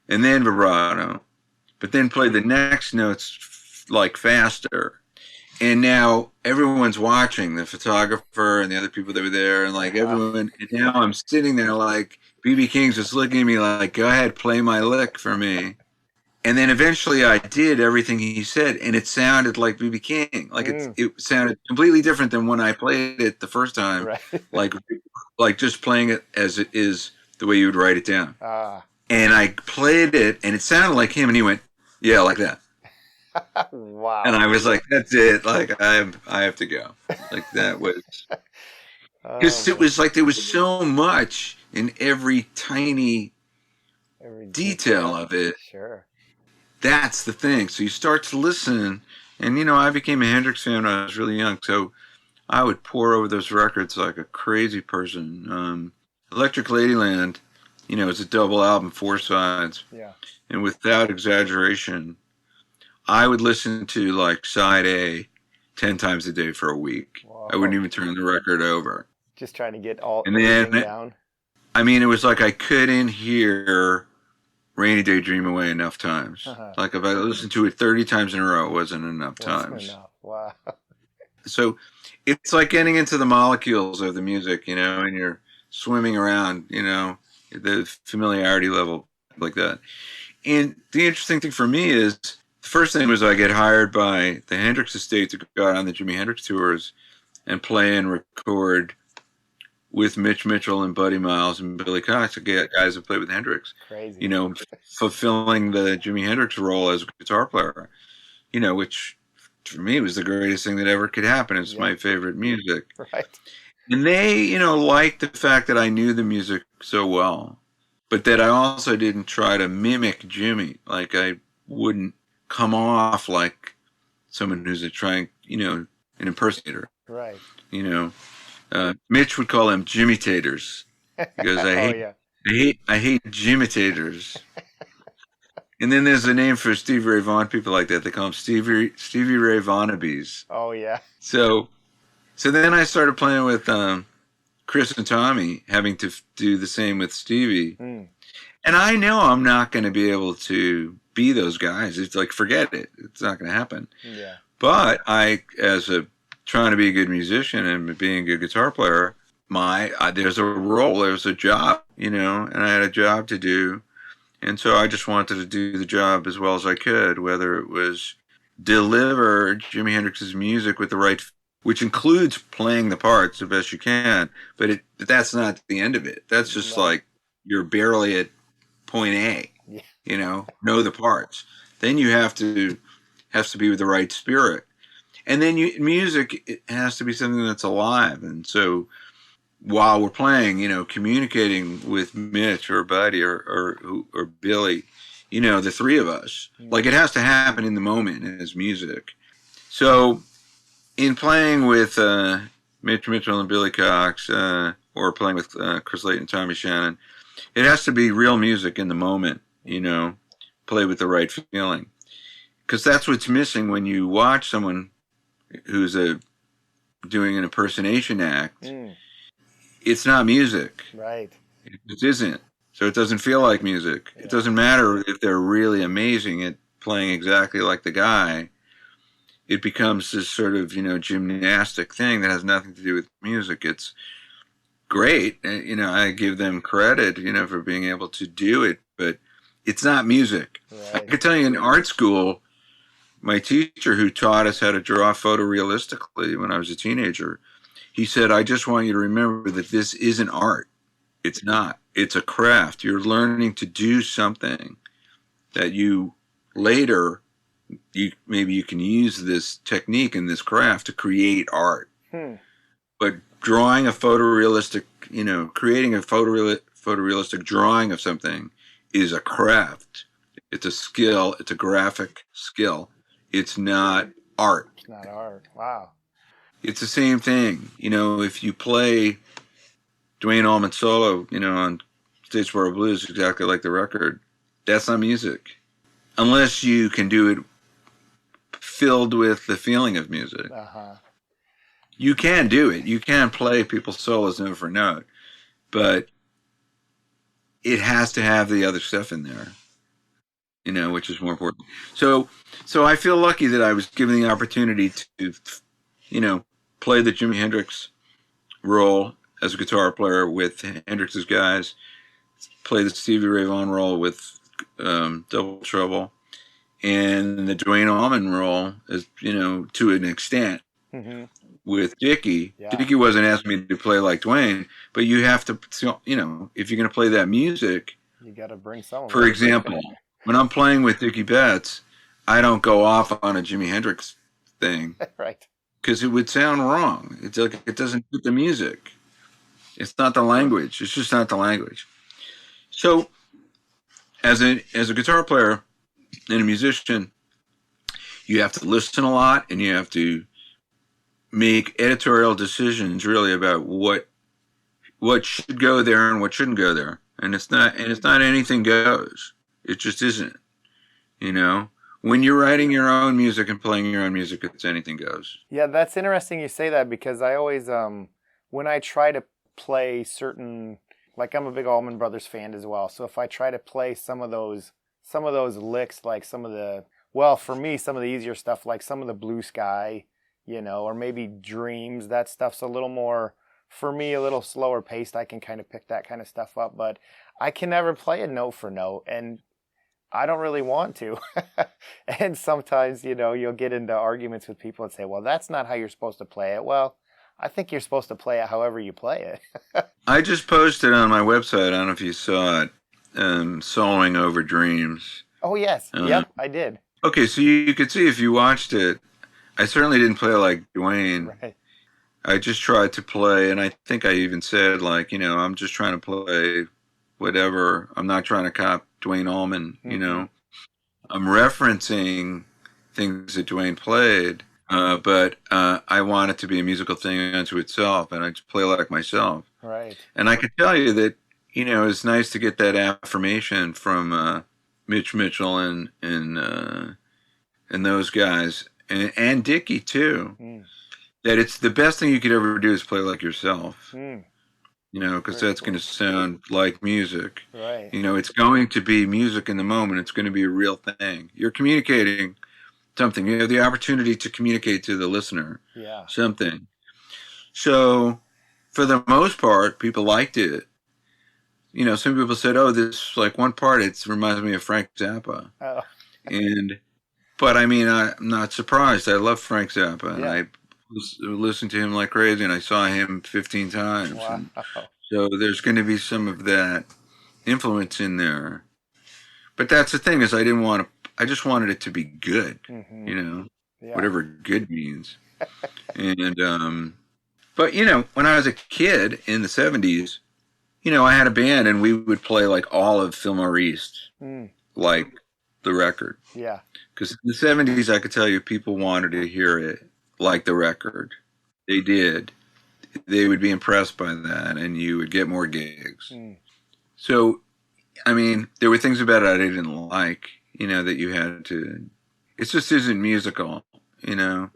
S2: and then vibrato, but then play the next notes like faster. And now everyone's watching, the photographer and the other people that were there, and like everyone. And now I'm sitting there like B.B. King's just looking at me like, go ahead, play my lick for me. And then eventually I did everything he said, and it sounded like B.B. King. Like it sounded completely different than when I played it the first time. Right. like just playing it as it is, the way you would write it down. And I played it, and it sounded like him, and he went, yeah, like that.
S1: Wow.
S2: And I was like, that's it. Like I have to go. Like that was. Because it was like there was so much in every tiny detail of it.
S1: Sure.
S2: That's the thing. So you start to listen And, I became a Hendrix fan when I was really young, so I would pore over those records like a crazy person. Electric Ladyland, it's a double album, 4 sides.
S1: Yeah.
S2: And without exaggeration, I would listen to like side A 10 times a day for a week.
S1: Whoa.
S2: I wouldn't even turn the record over.
S1: Just trying to get everything down.
S2: I mean, it was like I couldn't hear Rainy Day Dream Away enough times. Like if I listened to it 30 times in a row, it wasn't enough times.
S1: Enough. Wow.
S2: So it's like getting into the molecules of the music, and you're swimming around, the familiarity level like that. And the interesting thing for me is, the first thing was I get hired by the Hendrix estate to go out on the Jimi Hendrix tours and play and record with Mitch Mitchell and Buddy Miles and Billy Cox, the guys who played with Hendrix.
S1: Crazy.
S2: Fulfilling the Jimi Hendrix role as a guitar player, which for me was the greatest thing that ever could happen. It's my favorite music.
S1: Right.
S2: And they, liked the fact that I knew the music so well, but that I also didn't try to mimic Jimmy. Like I wouldn't come off like someone who's an impersonator.
S1: Right.
S2: Mitch would call them Jimmy-tators because I hate Jimmy-tators. And then there's a name for Stevie Ray Vaughan people like that. They call them Stevie Ray Vaughannabes.
S1: Oh yeah.
S2: So then I started playing with Chris and Tommy, having to do the same with Stevie. And I know I'm not going to be able to be those guys. It's like, forget it. It's not going to happen.
S1: Yeah.
S2: But I, trying to be a good musician and being a good guitar player, there's a role, there's a job, and I had a job to do. And so I just wanted to do the job as well as I could, whether it was deliver Jimi Hendrix's music with the right, which includes playing the parts the best you can, but that's not the end of it. That's just like you're barely at point A, know the parts. Then you have to be with the right spirit. And then music, it has to be something that's alive. And so while we're playing, communicating with Mitch or Buddy or Billy, the three of us, like it has to happen in the moment as music. So in playing with Mitch Mitchell and Billy Cox, or playing with Chris Layton and Tommy Shannon, it has to be real music in the moment, play with the right feeling. Because that's what's missing when you watch someone who's doing an impersonation act. It's not music.
S1: Right.
S2: It isn't. So it doesn't feel like music. Yeah. It doesn't matter if they're really amazing at playing exactly like the guy. It becomes this sort of, gymnastic thing that has nothing to do with music. It's great. I give them credit, for being able to do it, but it's not music. Right. I could tell you in art school, my teacher who taught us how to draw photorealistically when I was a teenager, he said, I just want you to remember that this isn't art. It's not. It's a craft. You're learning to do something that you later, maybe you can use this technique and this craft to create art. But drawing a photorealistic, creating a photorealistic drawing of something is a craft. It's a skill. It's a graphic skill. It's not art.
S1: It's not art. Wow.
S2: It's the same thing. If you play Duane Allman solo, on Statesboro Blues, exactly like the record, that's not music. Unless you can do it filled with the feeling of music. You can do it. You can play people's solos note for note. But it has to have the other stuff in there, which is more important. So I feel lucky that I was given the opportunity to, play the Jimi Hendrix role as a guitar player with Hendrix's guys, play the Stevie Ray Vaughan role with Double Trouble, and the Duane Allman role as, to an extent with Dickie. Yeah. Dickie wasn't asking me to play like Duane, but you have to, if you're going to play that music,
S1: you got to bring someone.
S2: For example, when I'm playing with Dickie Betts, I don't go off on a Jimi Hendrix thing.
S1: Right.
S2: Because it would sound wrong. It's like it doesn't fit the music. It's not the language. It's just not the language. So, as a guitar player and a musician, you have to listen a lot, and you have to make editorial decisions really about what should go there and what shouldn't go there. And it's not anything goes. It just isn't. You know, when you're writing your own music and playing your own music, it's anything goes.
S1: Yeah, that's interesting you say that, because I always, when I try to play certain, like I'm a big Allman Brothers fan as well. So if I try to play some of those licks, like some of the, well, for me, some of the easier stuff, like some of the Blue Sky, you know, or maybe Dreams, that stuff's a little more, for me, a little slower paced. I can kind of pick that kind of stuff up, but I can never play it note for note, and I don't really want to. And sometimes, you know, you'll get into arguments with people and say, well, that's not how you're supposed to play it. Well, I think you're supposed to play it however you play it.
S2: I just posted on my website, I don't know if you saw it, Soloing Over Dreams.
S1: Oh, yes. Yep, I did.
S2: Okay, so you could see if you watched it, I certainly didn't play like Duane.
S1: Right.
S2: I just tried to play, and I think I even said, like, you know, I'm just trying to play whatever. I'm not trying to cop Duane Allman, you know. I'm referencing things that Duane played, but I want it to be a musical thing unto itself, and I just play like myself.
S1: Right.
S2: And I can tell you that, you know, it's nice to get that affirmation from Mitch Mitchell and those guys, and Dickie too, that it's the best thing you could ever do is play like yourself. You know, because that's going to sound like music.
S1: Right.
S2: You know, it's going to be music in the moment. It's going to be a real thing. You're communicating something. You have the opportunity to communicate to the listener something. So, for the most part, people liked it. You know, some people said, "Oh, this like one part. It reminds me of Frank Zappa."
S1: Oh.
S2: But I mean, I'm not surprised. I love Frank Zappa, and I listened to him like crazy, and I saw him 15 times.
S1: Wow.
S2: So there's going to be some of that influence in there. But that's the thing, is I just wanted it to be good, you know, whatever good means. And, but, you know, when I was a kid in the 70s, you know, I had a band, and we would play like all of Fillmore East, like the record.
S1: Yeah.
S2: Because in the 70s, I could tell you, people wanted to hear it like the record. They did. They would be impressed by that, and you would get more gigs. So, I mean, there were things about it I didn't like, you know, that you had to, it just isn't musical, you know.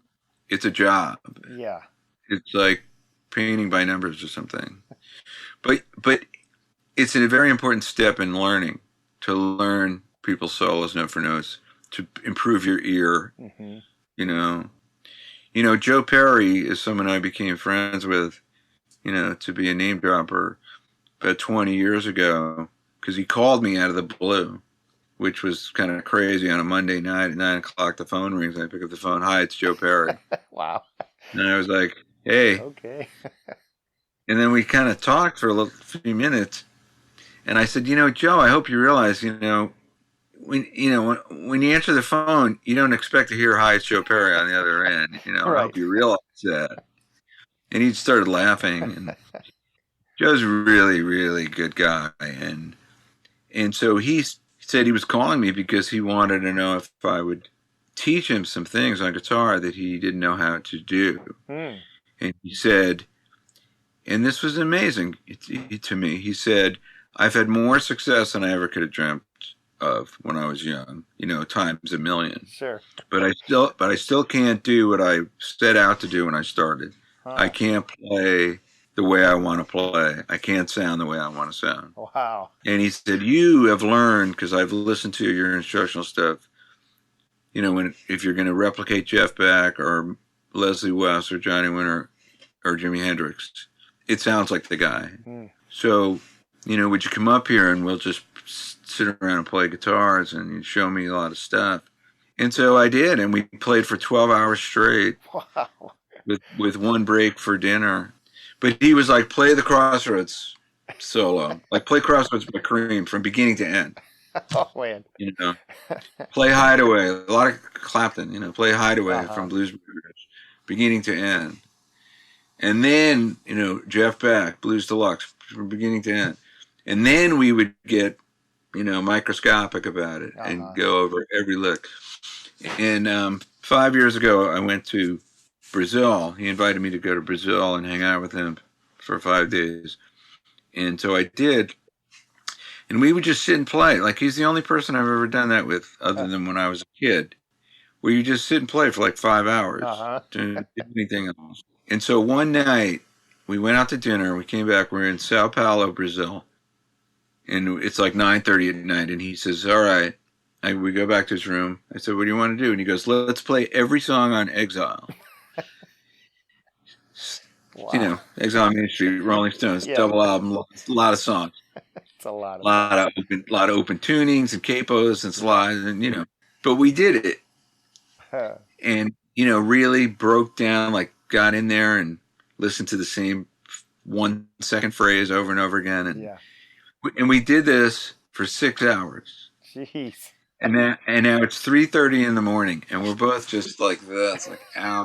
S2: It's a job.
S1: Yeah.
S2: It's like painting by numbers or something. But it's a very important step in learning, to learn people's solos note for notes, to improve your ear, you know. You know, Joe Perry is someone I became friends with, you know, to be a name dropper about 20 years ago, because he called me out of the blue, which was kind of crazy. On a Monday night at 9 o'clock, the phone rings. I pick up the phone. "Hi, it's Joe Perry."
S1: Wow.
S2: And I was like, "Hey."
S1: Okay.
S2: And then we kind of talked for a few minutes. And I said, "You know, Joe, I hope you realize, you know, when you answer the phone, you don't expect to hear 'Hi, it's Joe Perry' on the other end. You know,
S1: right.
S2: I hope you realize that." And he started laughing. And Joe's a really, really good guy. And so he said he was calling me because he wanted to know if I would teach him some things on guitar that he didn't know how to do. And he said, and this was amazing to me, he said, "I've had more success than I ever could have dreamt of when I was young, you know, times a million.
S1: Sure.
S2: But I still can't do what I set out to do when I started. I can't play the way I want to play. I can't sound the way I want to sound."
S1: Wow.
S2: And he said, "You have learned, because I've listened to your instructional stuff, you know, if you're going to replicate Jeff Beck or Leslie West or Johnny Winter or Jimi Hendrix, it sounds like the guy. So, you know, would you come up here and we'll just sit around and play guitars, and you'd show me a lot of stuff." And so I did, and we played for 12 hours straight.
S1: Wow.
S2: With one break for dinner. But he was like, "Play the Crossroads solo. Like, play Crossroads by Cream from beginning to end."
S1: Oh, man.
S2: You know, play Hideaway. A lot of Clapton, you know, play Hideaway from Blues Brothers, beginning to end. And then, you know, Jeff Beck, Blues Deluxe, from beginning to end. And then we would get, you know, microscopic about it and go over every lick. And 5 years ago, I went to Brazil. He invited me to go to Brazil and hang out with him for 5 days. And so I did. And we would just sit and play. Like, he's the only person I've ever done that with, other than when I was a kid, where you just sit and play for like 5 hours. Don't do anything else. And so one night, we went out to dinner. We came back. We're in Sao Paulo, Brazil. And it's like 9:30 at night. And he says, all right. We go back to his room. I said, what do you want to do? And he goes, let's play every song on Exile. Wow. You know, Exile on Main Street, Rolling Stones, double album, a lot of songs.
S1: It's a lot
S2: of open tunings and capos and slides, and, you know, but we did it. And, you know, really broke down, like, got in there and listened to the same 1 second phrase over and over again. And we did this for 6 hours.
S1: Jeez.
S2: And now it's 3:30 in the morning, and we're both just like this, like, ow.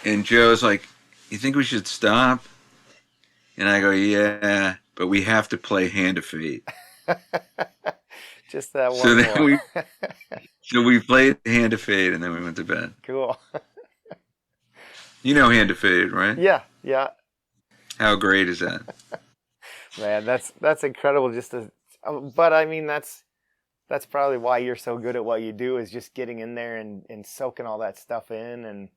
S2: And Joe's like, you think we should stop? And I go, yeah, but we have to play Hand of Fate.
S1: Just that one more.
S2: So we played Hand of Fate, and then we went to bed.
S1: Cool.
S2: You know Hand of Fate, right?
S1: Yeah.
S2: How great is that?
S1: Man, that's incredible. But I mean, that's probably why you're so good at what you do, is just getting in there and soaking all that stuff in. And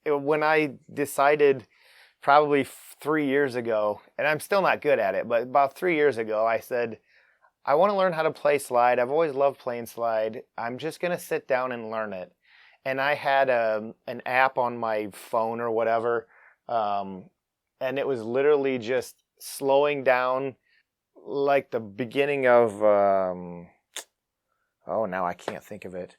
S1: when I decided probably 3 years ago, and I'm still not good at it, but about 3 years ago, I said, I want to learn how to play slide. I've always loved playing slide. I'm just going to sit down and learn it. And I had an app on my phone or whatever, and it was literally just slowing down like the beginning of, now I can't think of it.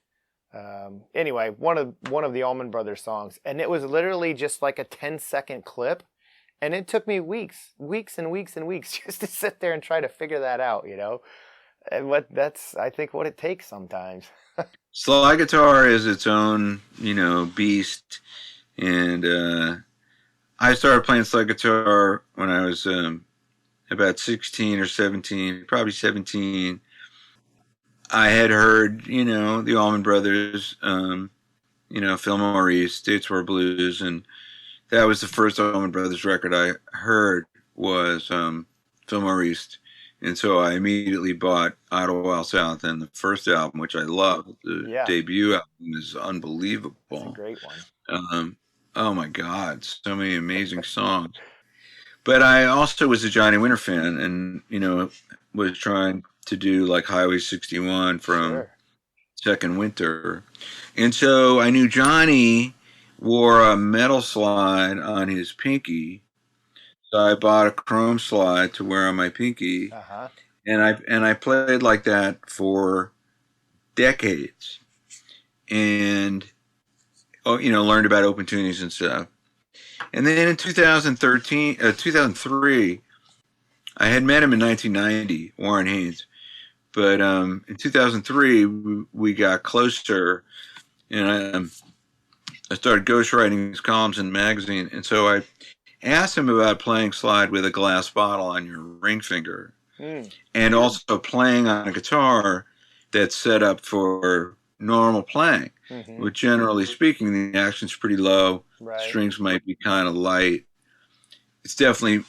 S1: Anyway, one of the Allman Brothers songs, and it was literally just like a 10-second clip, and it took me weeks and weeks and weeks just to sit there and try to figure that out, you know. And that's I think what it takes sometimes.
S2: Slide guitar is its own, you know, beast, and I started playing slide guitar when I was about 16 or 17, probably 17. I had heard, you know, the Allman Brothers, you know, Phil Maurice, States War Blues, and that was the first Allman Brothers record I heard was Phil Maurice. And so I immediately bought Idle Wild South, and the first album, which I love, the debut album, is unbelievable.
S1: It's a great one.
S2: Oh my God, so many amazing songs. But I also was a Johnny Winter fan, and, you know, was trying to do like Highway 61 from Second Winter. And so I knew Johnny wore a metal slide on his pinky. So I bought a chrome slide to wear on my pinky. And I played like that for decades. And, you know, learned about open tunings and stuff. And then in 2003, I had met him in 1990, Warren Haynes. But in 2003, we got closer, and I started ghostwriting his columns in the magazine. And so I asked him about playing slide with a glass bottle on your ring finger, and also playing on a guitar that's set up for normal playing. But generally speaking, the action's pretty low. Strings might be kind of light. It's definitely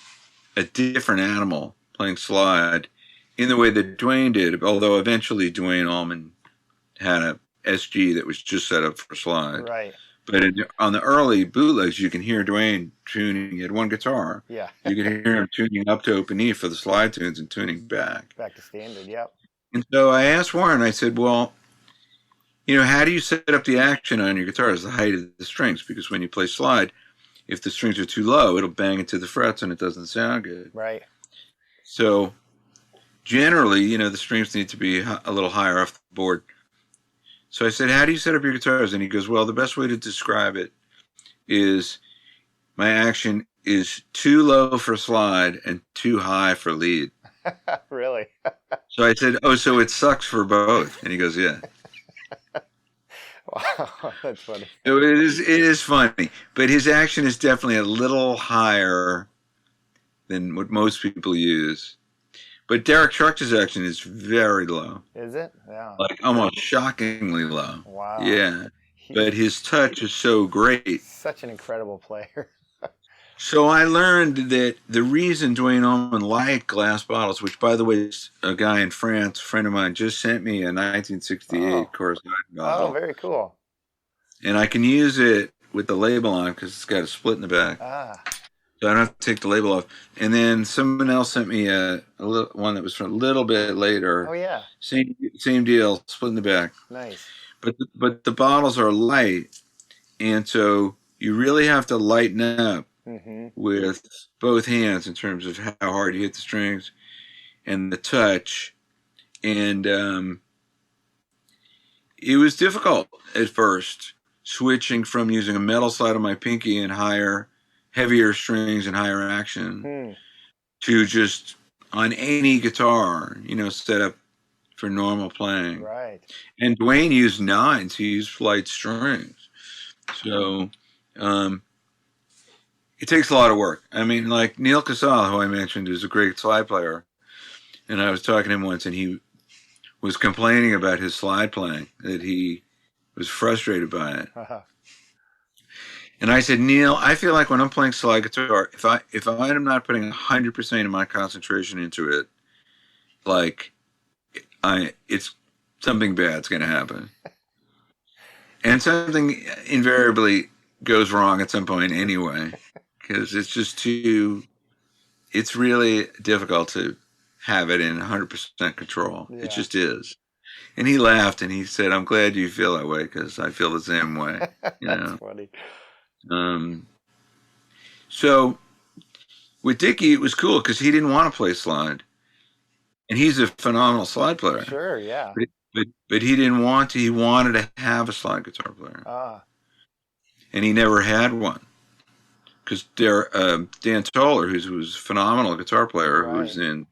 S2: a different animal playing slide in the way that Duane did, although eventually Duane Allman had a SG that was just set up for slide.
S1: Right.
S2: But on the early bootlegs, you can hear Duane tuning. He had one guitar.
S1: Yeah.
S2: You can hear him tuning up to open E for the slide tunes and tuning back.
S1: Back to standard, yep.
S2: And so I asked Warren, I said, well, you know, how do you set up the action on your guitar as the height of the strings? Because when you play slide, if the strings are too low, it'll bang into the frets and it doesn't sound good.
S1: Right.
S2: So generally, you know, the strings need to be a little higher off the board. So I said, how do you set up your guitars? And he goes, well, the best way to describe it is my action is too low for slide and too high for lead.
S1: Really?
S2: So I said, oh, so it sucks for both. And he goes, yeah.
S1: Wow, that's funny.
S2: So it is funny, but his action is definitely a little higher than what most people use. But Derek Trucks' action is very low.
S1: Is it? Yeah.
S2: Like almost shockingly low.
S1: Wow.
S2: Yeah. But his touch is so great.
S1: Such an incredible player.
S2: So I learned that the reason Duane Allman liked glass bottles, which, by the way, a guy in France, a friend of mine, just sent me a 1968 corresponding bottle.
S1: Oh, very cool.
S2: And I can use it with the label on because it's got a split in the back. So I don't have to take the label off. And then someone else sent me one that was from a little bit later.
S1: Oh, yeah.
S2: Same deal, split in the back.
S1: Nice.
S2: But the bottles are light, and so you really have to lighten up with both hands in terms of how hard you hit the strings and the touch. And it was difficult at first, switching from using a metal slide on my pinky and heavier strings and higher action to just on any guitar, set up for normal playing.
S1: Right.
S2: And Duane used nines. He used light strings. So it takes a lot of work. I mean, like Neil Casal, who I mentioned, is a great slide player. And I was talking to him once, and he was complaining about his slide playing, that he was frustrated by it. And I said, Neil, I feel like when I'm playing slide guitar, if I'm not putting 100% of my concentration into it, like it's something bad's going to happen. And something invariably goes wrong at some point anyway, because it's just it's really difficult to have it in 100% control. Yeah. It just is. And he laughed and he said, I'm glad you feel that way because I feel the same way.
S1: That's funny.
S2: So with Dickie, it was cool because he didn't want to play slide. And he's a phenomenal slide player.
S1: Sure, yeah.
S2: But he didn't want to. He wanted to have a slide guitar player. And he never had one. Because Dan Toller, who was a phenomenal guitar player, who was in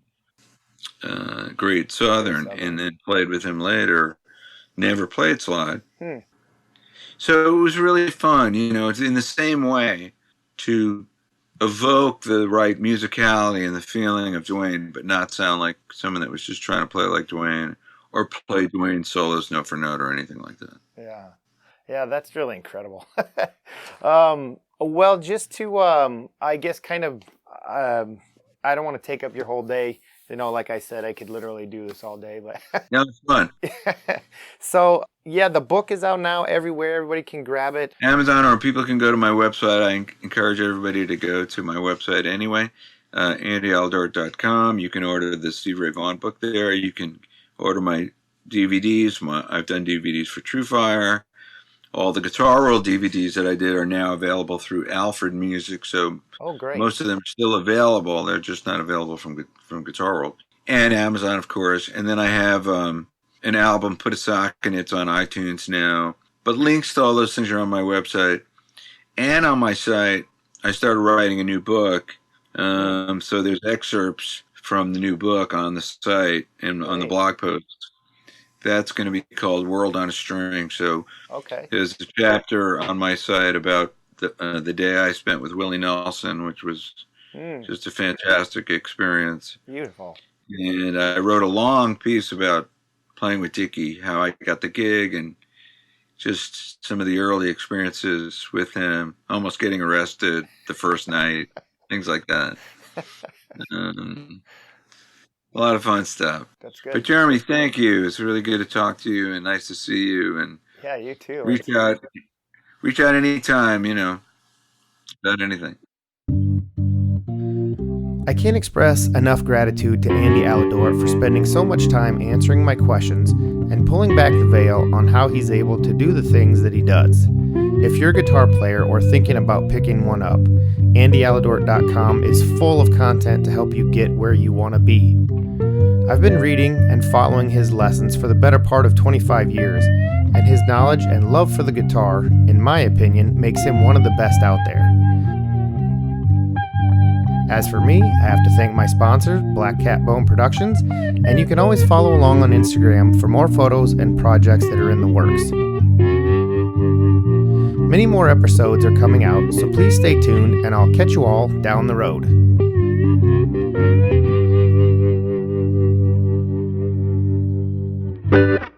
S2: Great Southern and then played with him later, never played slide. So it was really fun. It's in the same way to evoke the right musicality and the feeling of Duane, but not sound like someone that was just trying to play like Duane or play Duane solos note for note or anything like that.
S1: Yeah, that's really incredible. Well, just to, I guess, kind of, I don't want to take up your whole day. Like I said, I could literally do this all day, but
S2: yeah, it's fun.
S1: So, yeah, the book is out now everywhere. Everybody can grab it.
S2: Amazon, or people can go to my website. I encourage everybody to go to my website anyway, AndyAledort.com. You can order the Stevie Ray Vaughan book there. You can order my DVDs. I've done DVDs for True Fire. All the Guitar World DVDs that I did are now available through Alfred Music, so
S1: great.
S2: Most of them are still available. They're just not available from Guitar World. And Amazon, of course. And then I have an album, Put a Sock in It's on iTunes now. But links to all those things are on my website. And on my site, I started writing a new book. So there's excerpts from the new book on the site and on the blog post. That's going to be called World on a String. So there's a chapter on my site about the day I spent with Willie Nelson, which was just a fantastic experience.
S1: Beautiful.
S2: And I wrote a long piece about playing with Dickie, how I got the gig, and just some of the early experiences with him, almost getting arrested the first night, things like that. A lot of fun stuff.
S1: That's good.
S2: But Jeremy, thank you. It's really good to talk to you and nice to see you. And
S1: yeah, you too.
S2: Reach out anytime, about anything.
S1: I can't express enough gratitude to Andy Aledort for spending so much time answering my questions and pulling back the veil on how he's able to do the things that he does. If you're a guitar player or thinking about picking one up, AndyAledort.com is full of content to help you get where you want to be. I've been reading and following his lessons for the better part of 25 years, and his knowledge and love for the guitar, in my opinion, makes him one of the best out there. As for me, I have to thank my sponsor, Black Cat Bone Productions, and you can always follow along on Instagram for more photos and projects that are in the works. Many more episodes are coming out, so please stay tuned, and I'll catch you all down the road.